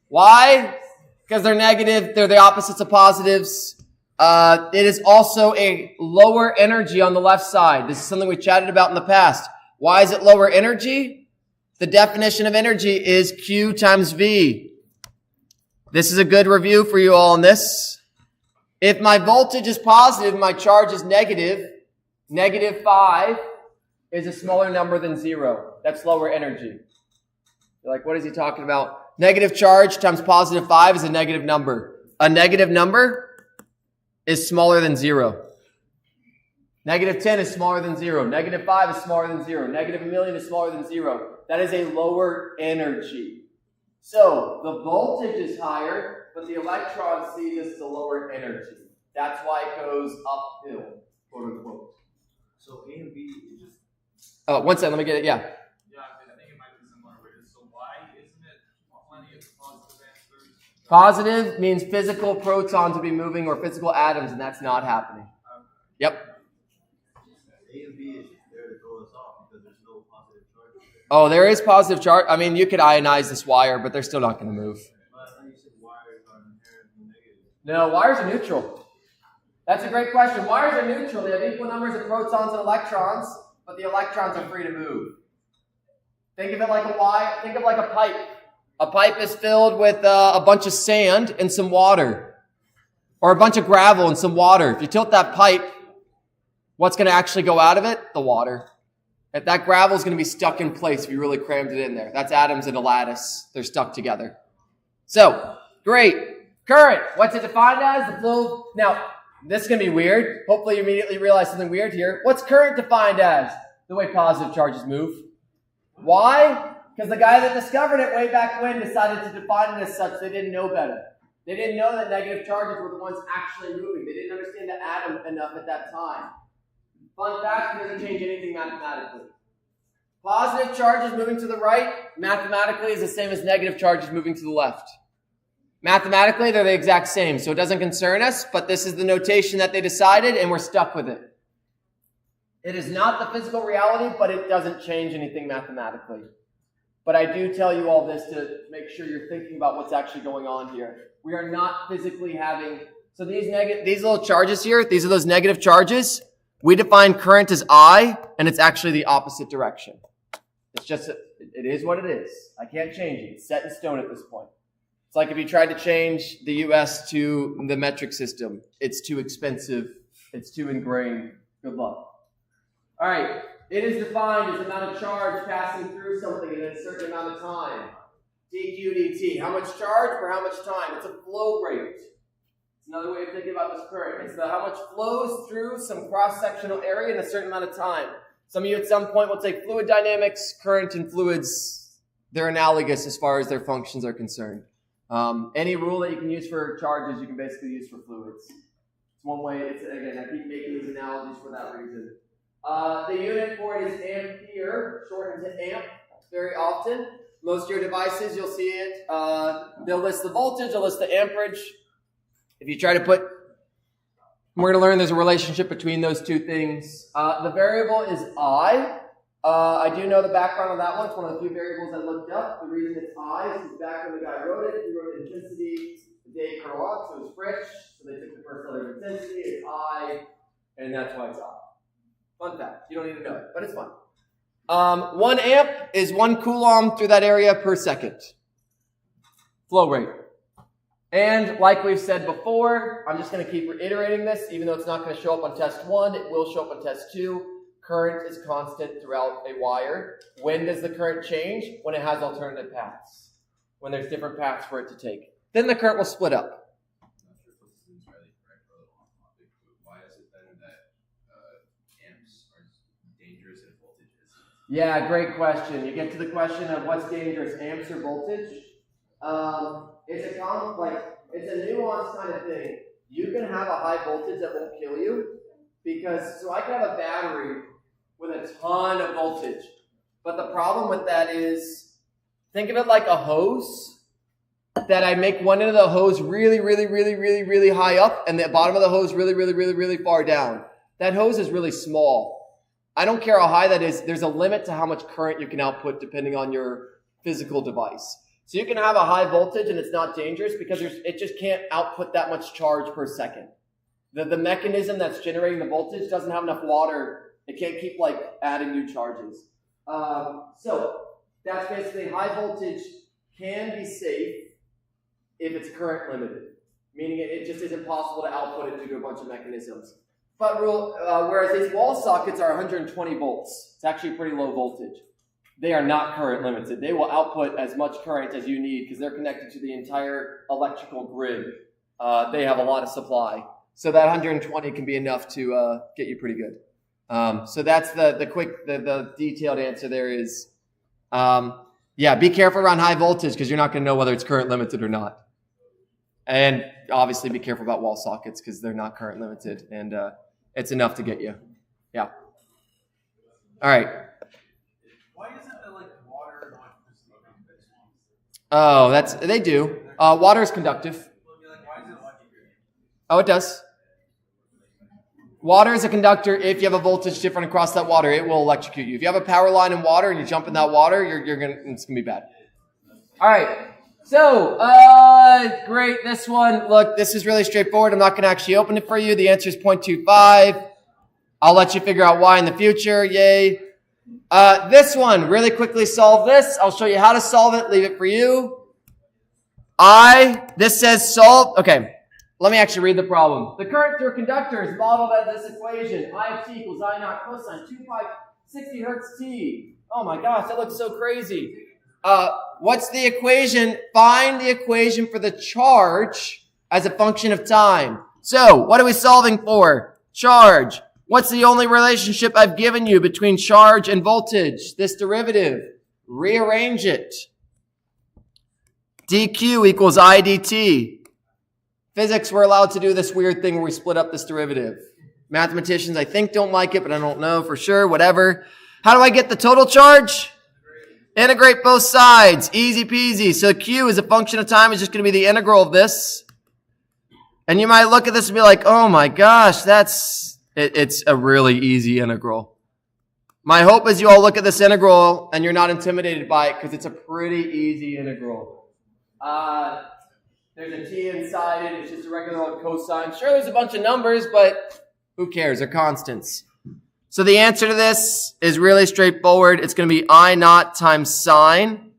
Why? Because they're negative, they're the opposites of positives. It is also a lower energy on the left side. This is something we chatted about in the past. Why is it lower energy? The definition of energy is Q times V. This is a good review for you all on this. If my voltage is positive, my charge is negative. Negative 5 is a smaller number than 0. That's lower energy. You're like, what is he talking about? Negative charge times positive 5 is a negative number. A negative number is smaller than 0. Negative 10 is smaller than 0. Negative 5 is smaller than 0. Negative 1,000,000 is smaller than 0. That is a lower energy. So the voltage is higher, but the electron see this as a lower energy. That's why it goes uphill, quote unquote. So A and B is just. Oh, one second, let me get it. Yeah. Yeah, I think it might be similar. So why isn't it plenty of positive answers? Positive means physical protons will be moving or physical atoms, and that's not happening. Yep. A and B is there to throw us off because there's no positive charge. Oh, there is positive charge. I mean, you could ionize this wire, but they're still not going to move. But I thought you said wires are inherently negative. No, wires are neutral. That's a great question. Wires are neutral. They have equal numbers of protons and electrons, but the electrons are free to move. Think of it like a wire. Think of like a pipe. A pipe is filled with a bunch of sand and some water, or a bunch of gravel and some water. If you tilt that pipe, what's going to actually go out of it? The water. If that gravel is going to be stuck in place if you really crammed it in there. That's atoms in a lattice. They're stuck together. So, great. Current. What's it defined as? The flow. Now, this is going to be weird. Hopefully you immediately realize something weird here. What's current defined as? The way positive charges move. Why? Because the guy that discovered it way back when decided to define it as such. They didn't know better. They didn't know that negative charges were the ones actually moving. They didn't understand the atom enough at that time. Fun fact, it doesn't change anything mathematically. Positive charges moving to the right, mathematically, is the same as negative charges moving to the left. Mathematically, they're the exact same, so it doesn't concern us, but this is the notation that they decided, and we're stuck with it. It is not the physical reality, but it doesn't change anything mathematically. But I do tell you all this to make sure you're thinking about what's actually going on here. We are not physically having... So these little charges here, these are those negative charges. We define current as I, and it's actually the opposite direction. It's just, it is what it is. I can't change it. It's set in stone at this point. It's like if you tried to change the U.S. to the metric system. It's too expensive. It's too ingrained. Good luck. All right. It is defined as the amount of charge passing through something in a certain amount of time. dq dt. How much charge for how much time? It's a flow rate. It's another way of thinking about this current. It's how much flows through some cross-sectional area in a certain amount of time. Some of you at some point will take fluid dynamics. Current and fluids, they're analogous as far as their functions are concerned. Any rule that you can use for charges, you can basically use for fluids. It's one way. Again, I keep making these analogies for that reason. The unit for it is ampere, shortened to amp very often. Most of your devices, you'll see it. They'll list the voltage, they'll list the amperage. If you try to put, we're going to learn there's a relationship between those two things. The variable is I. I do know the background on that one. It's one of the few variables I looked up. The reason it's I is because back when the guy wrote it, he wrote intensity the day Carlot, so it was French. So they took the first letter of intensity, it's I, and that's why it's I. Fun fact. You don't need to know it, but it's fun. 1 amp is 1 coulomb through that area per second. Flow rate. And like we've said before, I'm just going to keep reiterating this, even though it's not going to show up on test 1, it will show up on test 2. Current is constant throughout a wire. When does the current change? When it has alternative paths. When there's different paths for it to take. Then the current will split up. I'm not sure if this is entirely correct for the long topic, but why is it then that amps are dangerous and voltage is? Yeah, great question. You get to the question of what's dangerous, amps or voltage. It's a nuanced kind of thing. You can have a high voltage that won't kill you so I can have a battery with a ton of voltage. But the problem with that is, think of it like a hose that I make one end of the hose really, really, really, really, really high up and the bottom of the hose really, really, really, really far down. That hose is really small. I don't care how high that is. There's a limit to how much current you can output depending on your physical device. So you can have a high voltage and it's not dangerous because it just can't output that much charge per second. The mechanism that's generating the voltage doesn't have enough water. It can't keep adding new charges. So that's basically high voltage can be safe if it's current limited, meaning it just isn't possible to output it due to a bunch of mechanisms. But whereas these wall sockets are 120 volts, it's actually pretty low voltage. They are not current limited. They will output as much current as you need because they're connected to the entire electrical grid. They have a lot of supply. So that 120 can be enough to get you pretty good. So that's the detailed answer there is, be careful around high voltage because you're not going to know whether it's current limited or not. And obviously be careful about wall sockets because they're not current limited and it's enough to get you. Yeah. All right. Why is it that water not just looking this one? Oh, they do. Water is conductive. Why is it lucky? Oh, it does. Water is a conductor. If you have a voltage different across that water, it will electrocute you. If you have a power line in water and you jump in that water, it's gonna be bad. All right. So, great. This one, look, this is really straightforward. I'm not gonna actually open it for you. The answer is 0.25. I'll let you figure out why in the future. Yay. This one, really quickly solve this. I'll show you how to solve it. Leave it for you. This says solve. Okay. Let me actually read the problem. The current through a conductor is modeled as this equation. I of t equals I naught cosine 2 pi 60 hertz t. Oh my gosh, that looks so crazy. What's the equation? Find the equation for the charge as a function of time. So, what are we solving for? Charge. What's the only relationship I've given you between charge and voltage? This derivative. Rearrange it. dq equals I dt. Physics, we're allowed to do this weird thing where we split up this derivative. Mathematicians, I think, don't like it, but I don't know for sure. Whatever. How do I get the total charge? Integrate both sides. Easy peasy. So q as a function of time is just going to be the integral of this. And you might look at this and be like, oh my gosh, it's a really easy integral. My hope is you all look at this integral and you're not intimidated by it because it's a pretty easy integral. There's a t inside it. It's just a regular old cosine. Sure, there's a bunch of numbers, but who cares? They're constants. So the answer to this is really straightforward. It's going to be I naught times sine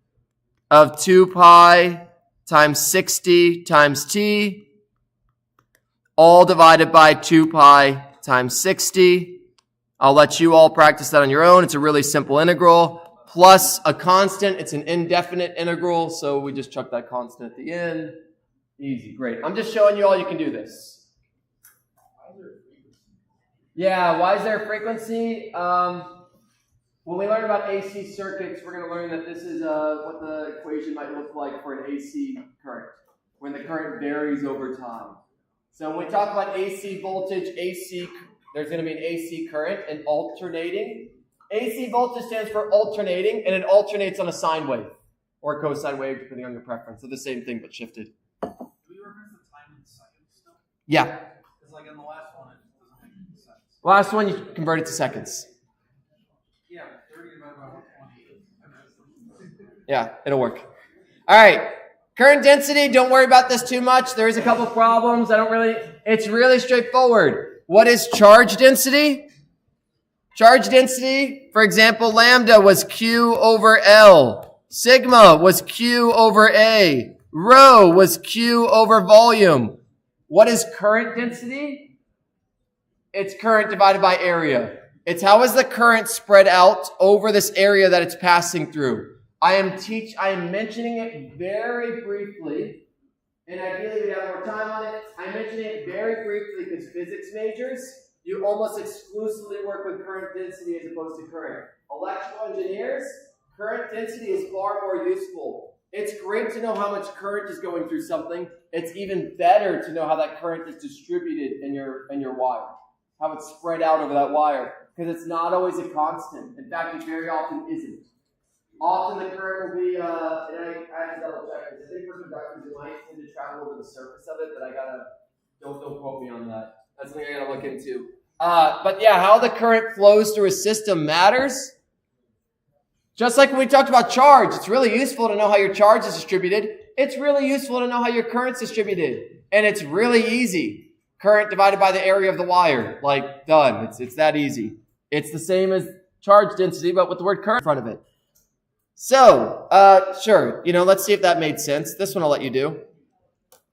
of 2 pi times 60 times t, all divided by 2 pi times 60. I'll let you all practice that on your own. It's a really simple integral. Plus a constant. It's an indefinite integral, so we just chuck that constant at the end. Easy, great. I'm just showing you all you can do this. Yeah, why is there a frequency? When we learn about AC circuits, we're going to learn that this is what the equation might look like for an AC current, when the current varies over time. So when we talk about AC voltage, there's going to be an AC current and alternating. AC voltage stands for alternating, and it alternates on a sine wave or a cosine wave, depending on your preference. So the same thing, but shifted. Yeah. Because in the last one, it doesn't make any sense. Last one, you convert it to seconds. Yeah, 30 divided by 120. Yeah, it'll work. All right. Current density, don't worry about this too much. There is a couple problems. It's really straightforward. What is charge density? Charge density, for example, lambda was Q over L. Sigma was Q over A. Rho was Q over volume. What is current density? It's current divided by area. It's how is the current spread out over this area that it's passing through. I am mentioning it very briefly, and ideally we have more time on it. I'm mentioning it very briefly because physics majors, you almost exclusively work with current density as opposed to current. Electrical engineers, current density is far more useful. It's great to know how much current is going through something. It's even better to know how that current is distributed in your wire, how it's spread out over that wire, because it's not always a constant. In fact, it very often isn't. Often the current will be, and I have to double check this. I think for conductors, it might tend to travel over the surface of it, but don't quote me on that. That's something I gotta look into. But yeah, how the current flows through a system matters. Just like when we talked about charge, it's really useful to know how your charge is distributed. It's really useful to know how your current's distributed. And it's really easy. Current divided by the area of the wire. Like, done. It's that easy. It's the same as charge density, but with the word current in front of it. So, sure, let's see if that made sense. This one I'll let you do.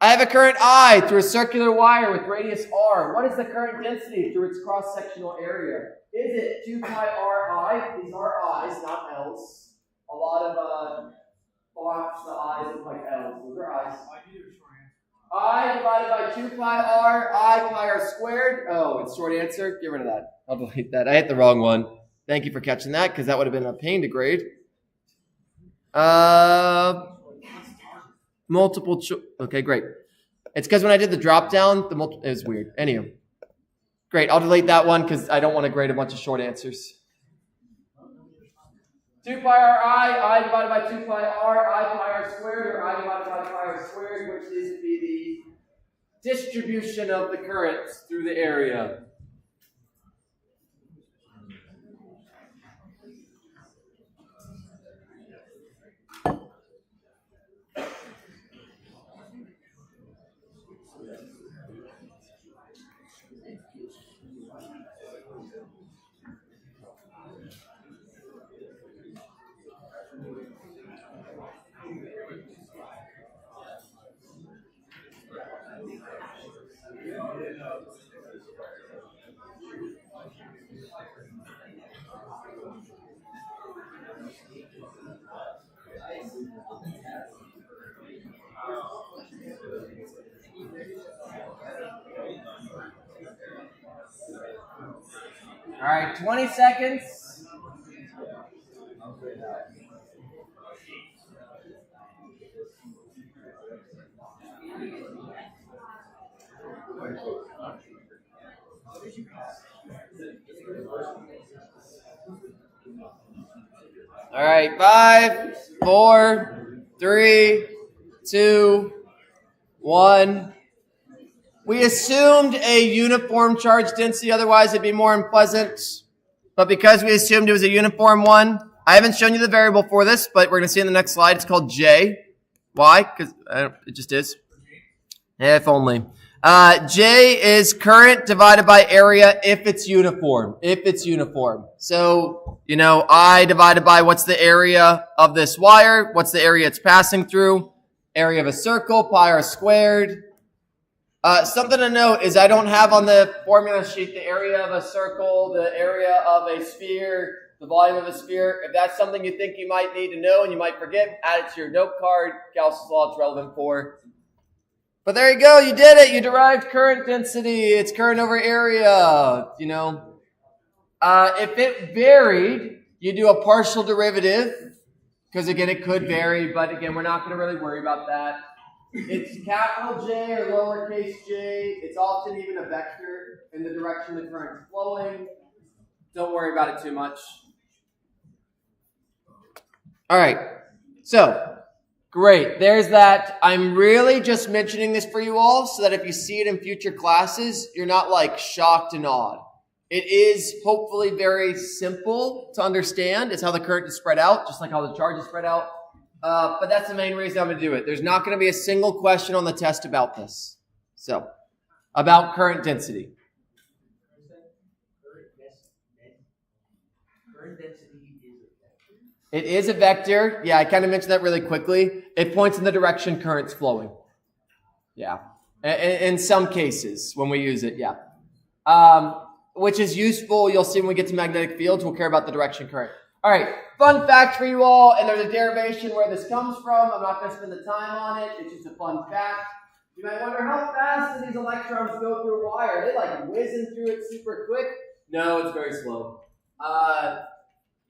I have a current I through a circular wire with radius R. What is the current density through its cross-sectional area? Is it 2 pi Ri? These are I's, not L's. A lot of blocks, the I's look like L's. Those are I's. I divided by 2 pi R, I pi R squared. Oh, it's short answer. Get rid of that. I'll delete that. I hit the wrong one. Thank you for catching that, because that would have been a pain to grade. Multiple choice. Okay, great. It's because when I did the drop down, it was weird. Anyway, great. I'll delete that one because I don't want to grade a bunch of short answers. 2 pi r I divided by 2 pi r, I pi r squared, or I divided by pi r squared, which is to be the distribution of the current through the area. All right, 20 seconds. All right, 5, 4, 3, 2, 1. We assumed a uniform charge density, otherwise it'd be more unpleasant. But because we assumed it was a uniform one, I haven't shown you the variable for this, but we're going to see in the next slide. It's called J. Why? Because it just is. If only. J is current divided by area if it's uniform. If it's uniform. So, I divided by what's the area of this wire, what's the area it's passing through, area of a circle, pi r squared. Something to note is I don't have on the formula sheet the area of a circle, the area of a sphere, the volume of a sphere. If that's something you think you might need to know and you might forget, add it to your note card. Gauss's law it's relevant for. But there you go. You did it. You derived current density. It's current over area, If it varied, you do a partial derivative because, again, it could vary. But, again, we're not going to really worry about that. It's capital J or lowercase j. It's often even a vector in the direction the current is flowing. Don't worry about it too much. All right. So, great. There's that. I'm really just mentioning this for you all so that if you see it in future classes, you're not like shocked and awed. It is hopefully very simple to understand. It's how the current is spread out, just like how the charge is spread out. But that's the main reason I'm going to do it. There's not going to be a single question on the test about this. So, about current density. current density is a vector? It is a vector. Yeah, I kind of mentioned that really quickly. It points in the direction current's flowing. Yeah. In some cases, when we use it, yeah. Which is useful. You'll see when we get to magnetic fields, we'll care about the direction current. All right, fun fact for you all, and there's a derivation where this comes from. I'm not going to spend the time on it. It's just a fun fact. You might wonder, how fast do these electrons go through a wire? Are they like whizzing through it super quick? No, it's very slow.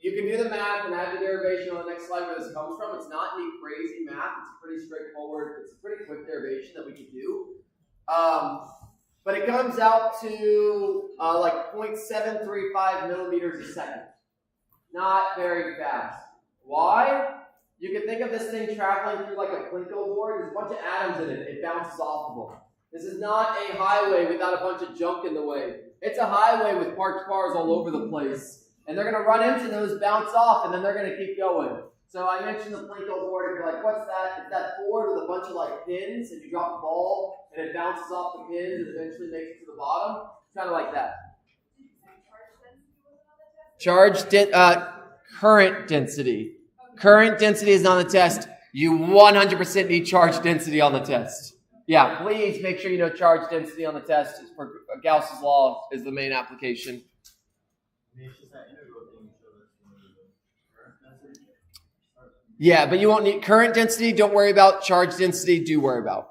You can do the math and add the derivation on the next slide where this comes from. It's not any crazy math. It's pretty straightforward. It's a pretty quick derivation that we can do. But it comes out to like 0.735 millimeters a second. Not very fast. Why? You can think of this thing traveling through like a Plinko board. There's a bunch of atoms in it. It bounces off of them. This is not a highway without a bunch of junk in the way. It's a highway with parked cars all over the place. And they're going to run into those, bounce off, and then they're going to keep going. So I mentioned the Plinko board, and you're like, what's that? It's that board with a bunch of like pins, and you drop a ball, and it bounces off the pins, and eventually makes it to the bottom. It's kind of like that. Current density. Current density is not on the test. You 100% need charge density on the test. Yeah, please make sure you know charge density on the test. For Gauss's law is the main application. Yeah, but you won't need current density. Don't worry about charge density. Do worry about.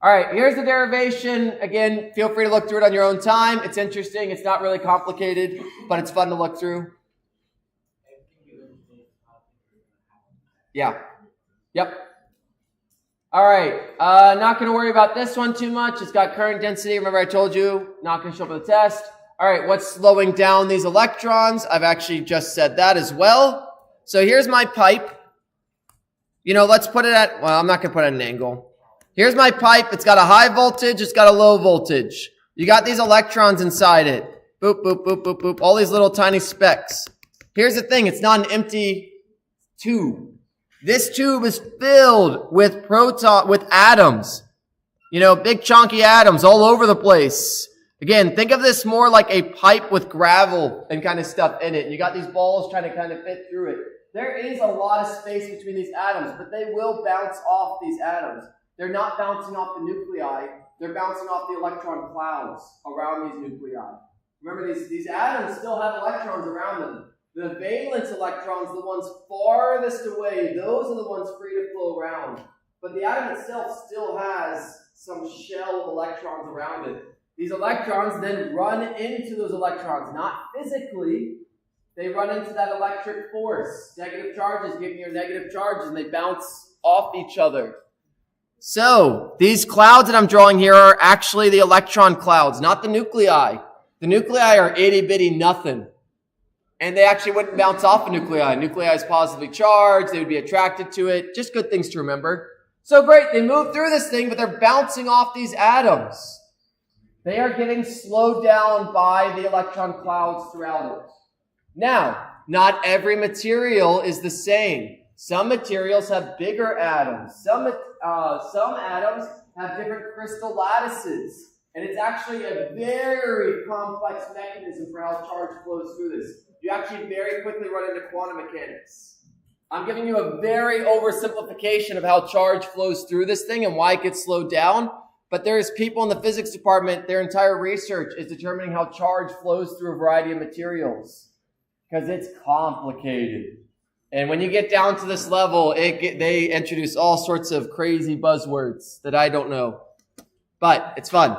All right, here's the derivation. Again, feel free to look through it on your own time. It's interesting. It's not really complicated, but it's fun to look through. Yeah. Yep. All right. Not going to worry about this one too much. It's got current density. Remember I told you, not going to show up on the test. All right, what's slowing down these electrons? I've actually just said that as well. So here's my pipe. Let's put it at, well, I'm not going to put it at an angle. Here's my pipe. It's got a high voltage. It's got a low voltage. You got these electrons inside it. Boop, boop, boop, boop, boop. All these little tiny specks. Here's the thing. It's not an empty tube. This tube is filled with atoms. Big chunky atoms all over the place. Again, think of this more like a pipe with gravel and kind of stuff in it. You got these balls trying to kind of fit through it. There is a lot of space between these atoms, but they will bounce off these atoms. They're not bouncing off the nuclei. They're bouncing off the electron clouds around these nuclei. Remember, these atoms still have electrons around them. The valence electrons, the ones farthest away, those are the ones free to flow around. But the atom itself still has some shell of electrons around it. These electrons then run into those electrons, not physically. They run into that electric force. Negative charges give you negative charges, and they bounce off each other. So, these clouds that I'm drawing here are actually the electron clouds, not the nuclei. The nuclei are itty-bitty nothing. And they actually wouldn't bounce off a nuclei. Nuclei is positively charged. They would be attracted to it. Just good things to remember. So great, they move through this thing, but they're bouncing off these atoms. They are getting slowed down by the electron clouds throughout it. Now, not every material is the same. Some materials have bigger atoms. Some atoms have different crystal lattices. And it's actually a very complex mechanism for how charge flows through this. You actually very quickly run into quantum mechanics. I'm giving you a very oversimplification of how charge flows through this thing and why it gets slowed down. But there's people in the physics department, their entire research is determining how charge flows through a variety of materials. Because it's complicated. And when you get down to this level, they introduce all sorts of crazy buzzwords that I don't know. But it's fun.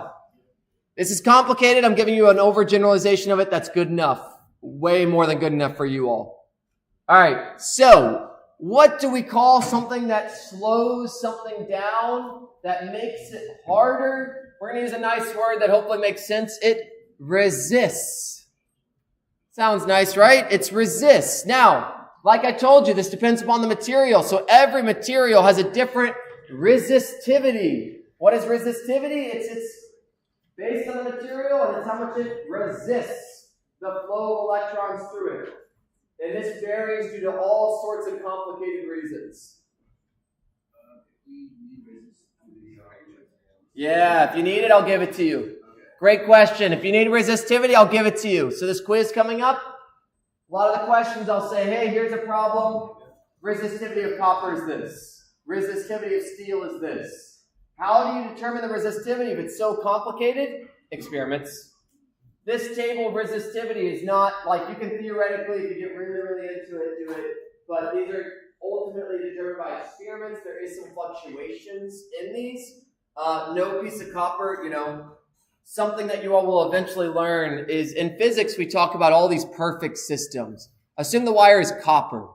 This is complicated. I'm giving you an overgeneralization of it. That's good enough. Way more than good enough for you all. All right. So, what do we call something that slows something down, that makes it harder? We're going to use a nice word that hopefully makes sense. It resists. Sounds nice, right? It's resists. Now, like I told you, this depends upon the material. So every material has a different resistivity. What is resistivity? It's based on the material, and it's how much it resists the flow of electrons through it. And this varies due to all sorts of complicated reasons. Yeah, if you need it, I'll give it to you. Great question. If you need resistivity, I'll give it to you. So this quiz coming up, A lot of the questions I'll say, hey, here's a problem. Resistivity of copper is this. Resistivity of steel is this. How do you determine the resistivity if it's so complicated? Experiments. This table of resistivity is not like you can theoretically, if you get really, really into it, do it. But these are ultimately determined by experiments. There is some fluctuations in these. No piece of copper, something that you all will eventually learn is in physics, we talk about all these perfect systems. Assume the wire is copper.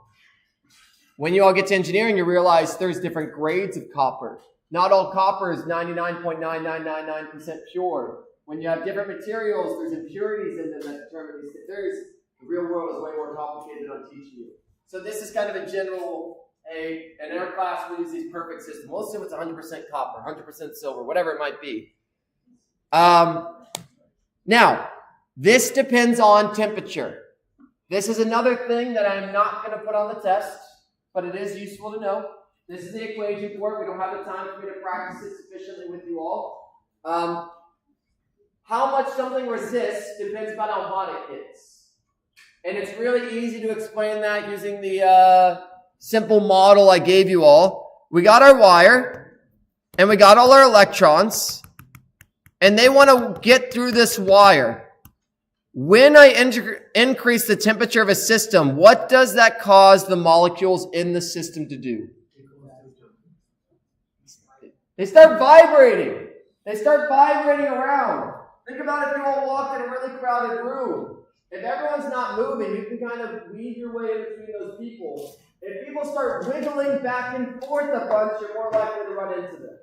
When you all get to engineering, you realize there's different grades of copper. Not all copper is 99.9999% pure. When you have different materials, there's impurities in them that determine these. The real world is way more complicated on teaching you. So this is kind of a general, in our class we use these perfect systems. We'll assume it's 100% copper, 100% silver, whatever it might be. Now, this depends on temperature. This is another thing that I'm not going to put on the test, but it is useful to know. This is the equation for it. We don't have the time for me to practice it sufficiently with you all. How much something resists depends upon how hot it gets. And it's really easy to explain that using the simple model I gave you all. We got our wire, and we got all our electrons, and they want to get through this wire. When I increase the temperature of a system, what does that cause the molecules in the system to do? They start vibrating. They start vibrating around. Think about if you all walked in a really crowded room. If everyone's not moving, you can kind of weave your way in between those people. If people start wiggling back and forth a bunch, you're more likely to run into them.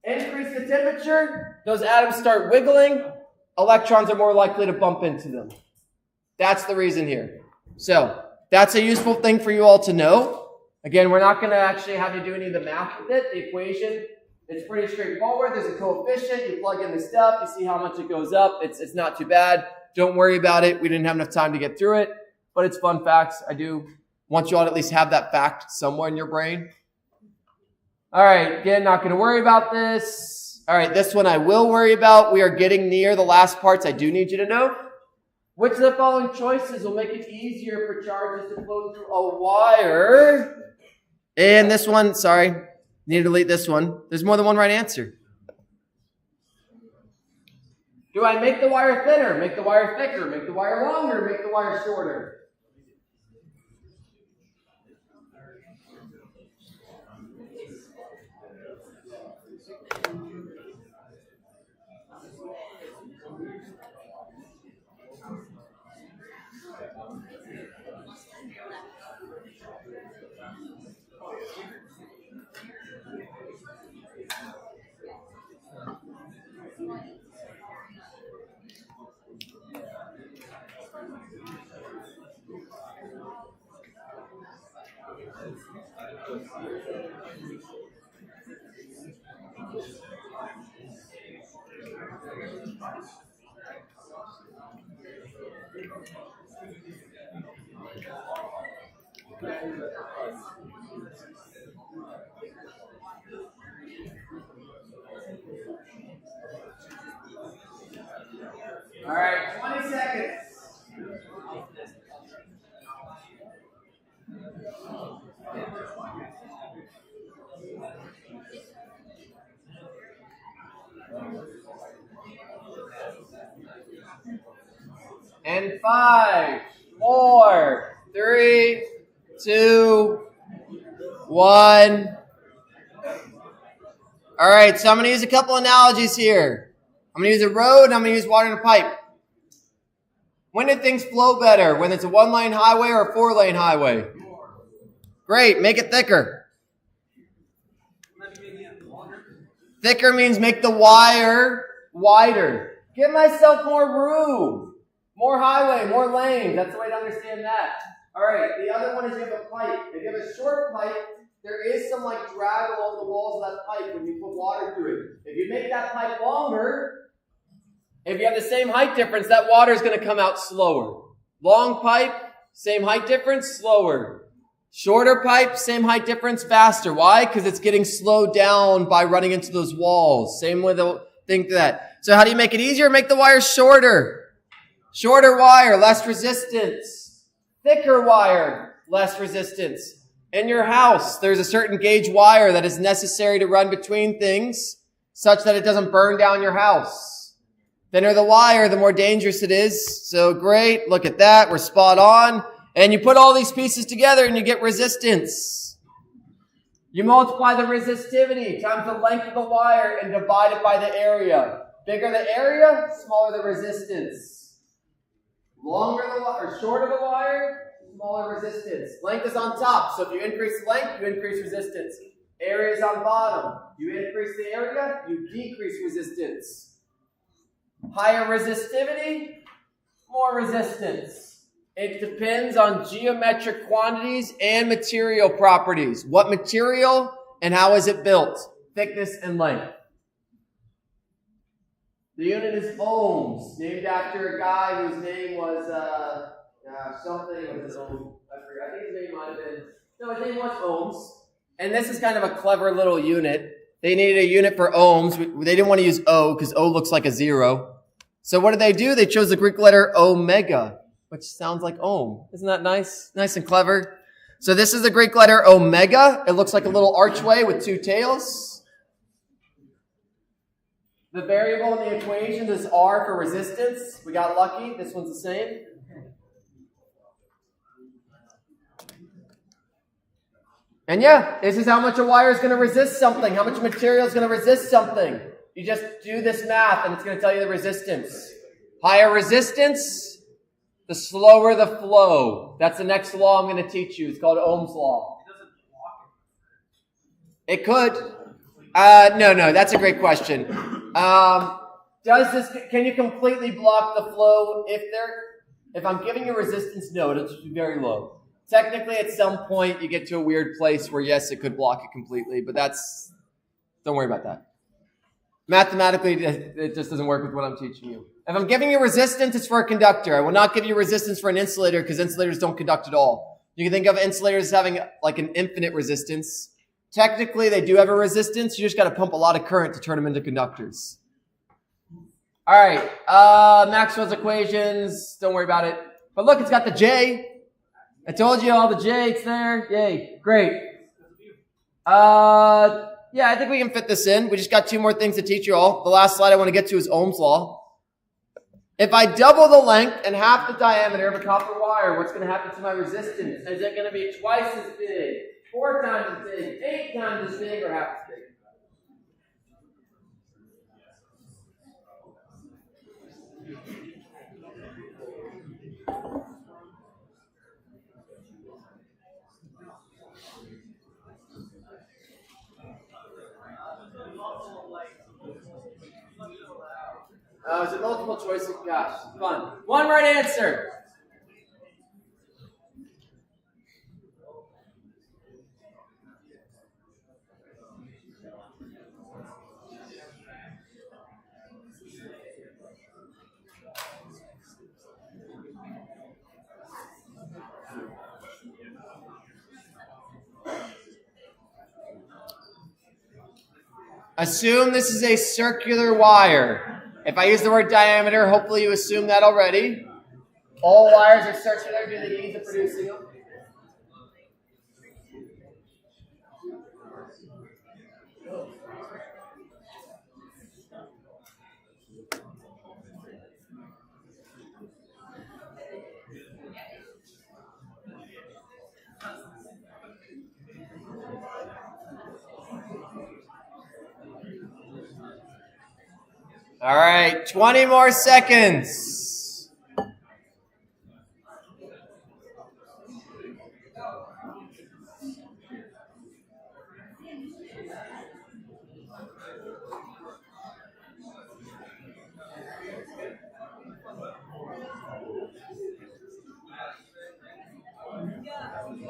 Increase the temperature, those atoms start wiggling, electrons are more likely to bump into them. That's the reason here. So, that's a useful thing for you all to know. Again, we're not going to actually have you do any of the math with it. The equation, it's pretty straightforward. There's a coefficient. You plug in the stuff. You see how much it goes up. It's not too bad. Don't worry about it. We didn't have enough time to get through it. But it's fun facts. I do want you all to at least have that fact somewhere in your brain. All right. Again, not going to worry about this. All right. This one I will worry about. We are getting near the last parts I do need you to know. Which of the following choices will make it easier for charges to flow through a wire? And this one, sorry, need to delete this one. There's more than one right answer. Do I make the wire thinner, make the wire thicker, make the wire longer, make the wire shorter? All right, 20 seconds. And 5, 4, 3, 2, 1. All right, so I'm going to use a couple analogies here. I'm going to use a road and I'm going to use water in a pipe. When do things flow better? When it's a 1-lane highway or a 4-lane highway? Great, make it thicker. Thicker means make the wire wider. Give myself more room. More highway, more lanes. That's the way to understand that. All right, the other one is you have a pipe. If you have a short pipe, there is some drag along the walls of that pipe when you put water through it. If you make that pipe longer, if you have the same height difference, that water is going to come out slower. Long pipe, same height difference, slower. Shorter pipe, same height difference, faster. Why? Because it's getting slowed down by running into those walls. Same way they'll think that. So how do you make it easier? Make the wire shorter. Shorter wire, less resistance. Thicker wire, less resistance. In your house, there's a certain gauge wire that is necessary to run between things such that it doesn't burn down your house. Thinner the wire, the more dangerous it is. So great, look at that, we're spot on. And you put all these pieces together and you get resistance. You multiply the resistivity times the length of the wire and divide it by the area. Bigger the area, smaller the resistance. Longer the wire, or shorter the wire, smaller resistance. Length is on top, so if you increase length, you increase resistance. Area is on bottom. You increase the area, you decrease resistance. Higher resistivity, more resistance. It depends on geometric quantities and material properties. What material and how is it built? Thickness and length. The unit is ohms, named after a guy whose name was something with his own. I think his name might have been. No, his name was ohms. And this is kind of a clever little unit. They needed a unit for ohms. They didn't want to use O because O looks like a 0. So what did they do? They chose the Greek letter omega, which sounds like ohm. Isn't that nice? Nice and clever. So this is the Greek letter omega. It looks like a little archway with 2 tails. The variable in the equation is R for resistance. We got lucky. This one's the same. And yeah, this is how much a wire is going to resist something, how much material is going to resist something. You just do this math and it's going to tell you the resistance. Higher resistance, the slower the flow. That's the next law I'm going to teach you. It's called Ohm's law. It could. No, that's a great question. Can you completely block the flow? If I'm giving you resistance, no, it'll just be very low. Technically, at some point, you get to a weird place where, yes, it could block it completely, but don't worry about that. Mathematically, it just doesn't work with what I'm teaching you. If I'm giving you resistance, it's for a conductor. I will not give you resistance for an insulator because insulators don't conduct at all. You can think of insulators as having like an infinite resistance. Technically, they do have a resistance. You just got to pump a lot of current to turn them into conductors. All right, Maxwell's equations, don't worry about it. But look, it's got the J. I told you all the J, it's there. Yay, great. Yeah, I think we can fit this in. We just got 2 more things to teach you all. The last slide I want to get to is Ohm's law. If I double the length and half the diameter of a copper wire, what's going to happen to my resistance? Is it going to be twice as big, 4 times as big, 8 times as big, or half as big? Is it multiple choice? Gosh, fun. 1 right answer. Assume this is a circular wire. If I use the word diameter, hopefully you assume that already. All wires are circular due to the ease of producing them. All right, 20 more seconds.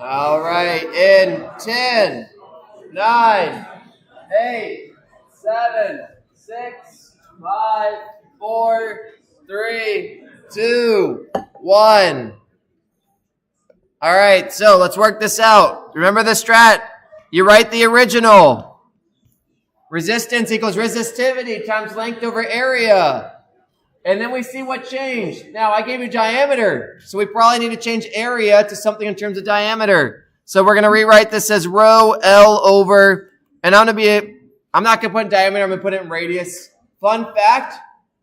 All right, in 10, 9, 8, 7, 6, 5, 4, 3, 2, 1. All right, so let's work this out. Remember the strat? You write the original. Resistance equals resistivity times length over area. And then we see what changed. Now, I gave you diameter, so we probably need to change area to something in terms of diameter. So we're going to rewrite this as rho L over, and I'm not going to put in diameter, I'm going to put it in radius. Fun fact,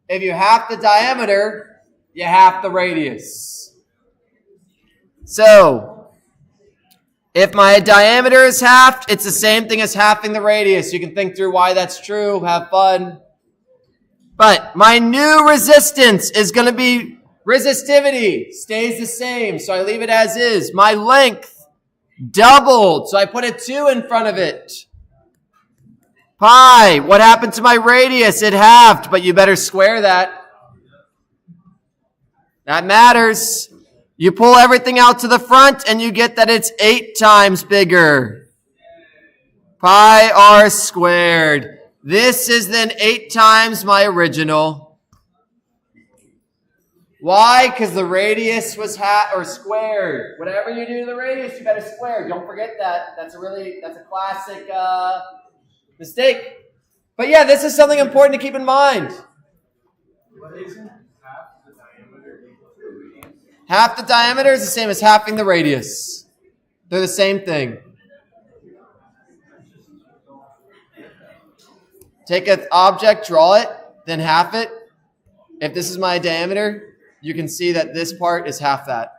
if you half the diameter, you half the radius. So, if my diameter is halved, it's the same thing as halving the radius. You can think through why that's true, have fun. But my new resistance is going to be resistivity. Stays the same, so I leave it as is. My length doubled, so I put a 2 in front of it. Pi, what happened to my radius? It halved, but you better square that. That matters. You pull everything out to the front, and you get that it's 8 times bigger. Pi r squared. This is then 8 times my original. Why? Because the radius was squared. Whatever you do to the radius, you better square. Don't forget that. That's a classic mistake. But yeah, this is something important to keep in mind. But isn't half the diameter equal to the radius? Half the diameter is the same as halving the radius. They're the same thing. Take an object, draw it, then half it. If this is my diameter, you can see that this part is half that.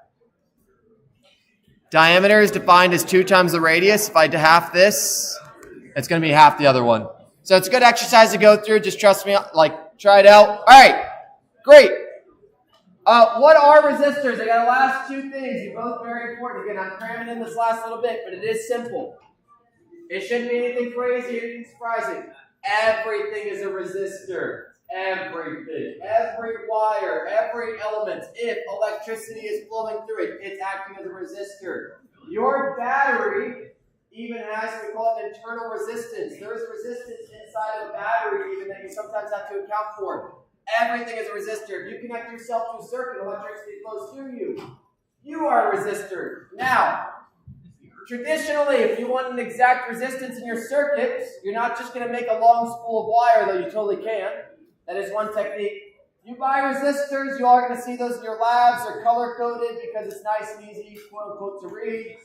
Diameter is defined as 2 times the radius. If I half this, it's going to be half the other one. So it's a good exercise to go through. Just trust me, try it out. All right, great. What are resistors? I got the last 2 things. You're both very important. Again, I'm cramming in this last little bit, but it is simple. It shouldn't be anything crazy or anything surprising. Everything is a resistor. Everything. Every wire, every element. If electricity is flowing through it, it's acting as a resistor. Your battery even has what we call an internal resistance. There is resistance inside of a battery even that you sometimes have to account for. Everything is a resistor. If you connect yourself to a circuit, electricity flows through you. You are a resistor. Now, traditionally, if you want an exact resistance in your circuit, you're not just going to make a long spool of wire, though you totally can. That is one technique. You buy resistors, you are going to see those in your labs. They're color-coded because it's nice and easy, quote-unquote, to read.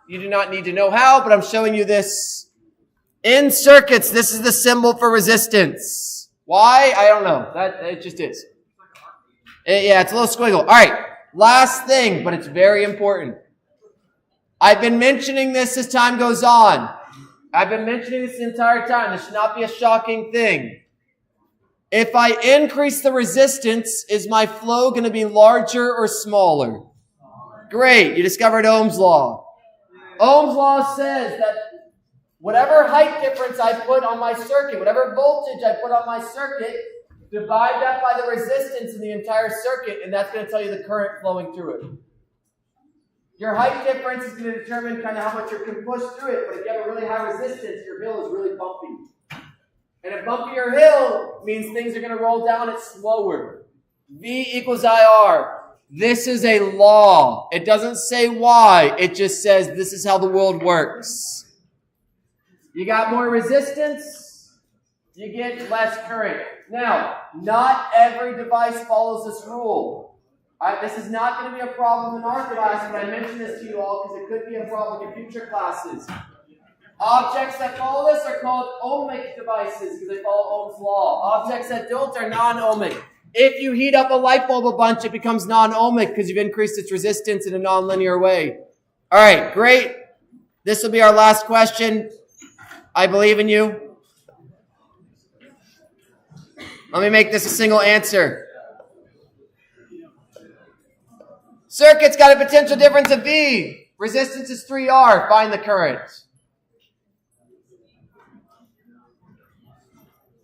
You do not need to know how, but I'm showing you this. In circuits, this is the symbol for resistance. Why? I don't know. It just is. It's a little squiggle. All right, last thing, but it's very important. I've been mentioning this as time goes on. I've been mentioning this the entire time. This should not be a shocking thing. If I increase the resistance, is my flow going to be larger or smaller? Great, you discovered Ohm's law. Ohm's law says that whatever height difference I put on my circuit, whatever voltage I put on my circuit, divide that by the resistance in the entire circuit, and that's going to tell you the current flowing through it. Your height difference is going to determine kind of how much you can push through it, but if you have a really high resistance, your hill is really bumpy. And a bumpier hill means things are going to roll down it slower. V equals IR. This is a law. It doesn't say why. It just says this is how the world works. You got more resistance, you get less current. Now, not every device follows this rule. This is not going to be a problem in our class, but I mention this to you all because it could be a problem in future classes. Objects that follow this are called ohmic devices because they follow Ohm's law. Objects that don't are non-ohmic. If you heat up a light bulb a bunch, it becomes non-ohmic because you've increased its resistance in a non-linear way. All right, great. This will be our last question. I believe in you. Let me make this a single answer. Circuit's got a potential difference of V. Resistance is 3R. Find the current.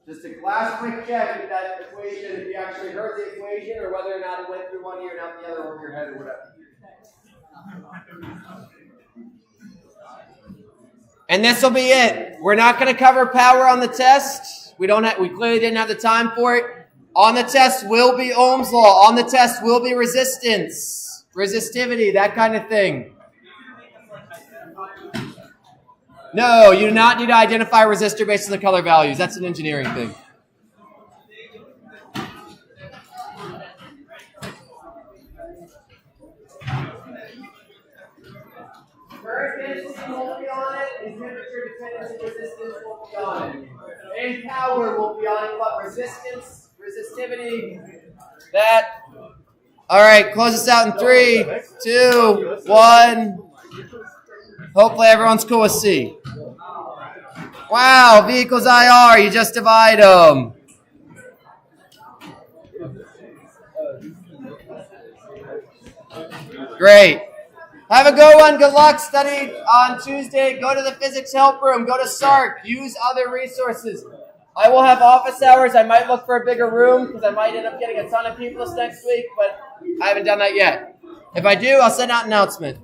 Just a last quick check if that equation, if you actually heard the equation or whether or not it went through one ear and out the other over your head or whatever. And this will be it. We're not going to cover power on the test. We clearly didn't have the time for it. On the test will be Ohm's law. On the test will be resistance, resistivity, that kind of thing. No, you do not need to identify a resistor based on the color values. That's an engineering thing. resistance, resistivity, that. All right, close us out in 3, 2, 1. Hopefully everyone's cool with C. Wow, V equals IR, you just divide them. Great. Have a good one. Good luck. Study on Tuesday. Go to the physics help room. Go to SARC. Use other resources. I will have office hours. I might look for a bigger room because I might end up getting a ton of people this next week, but I haven't done that yet. If I do, I'll send out an announcement.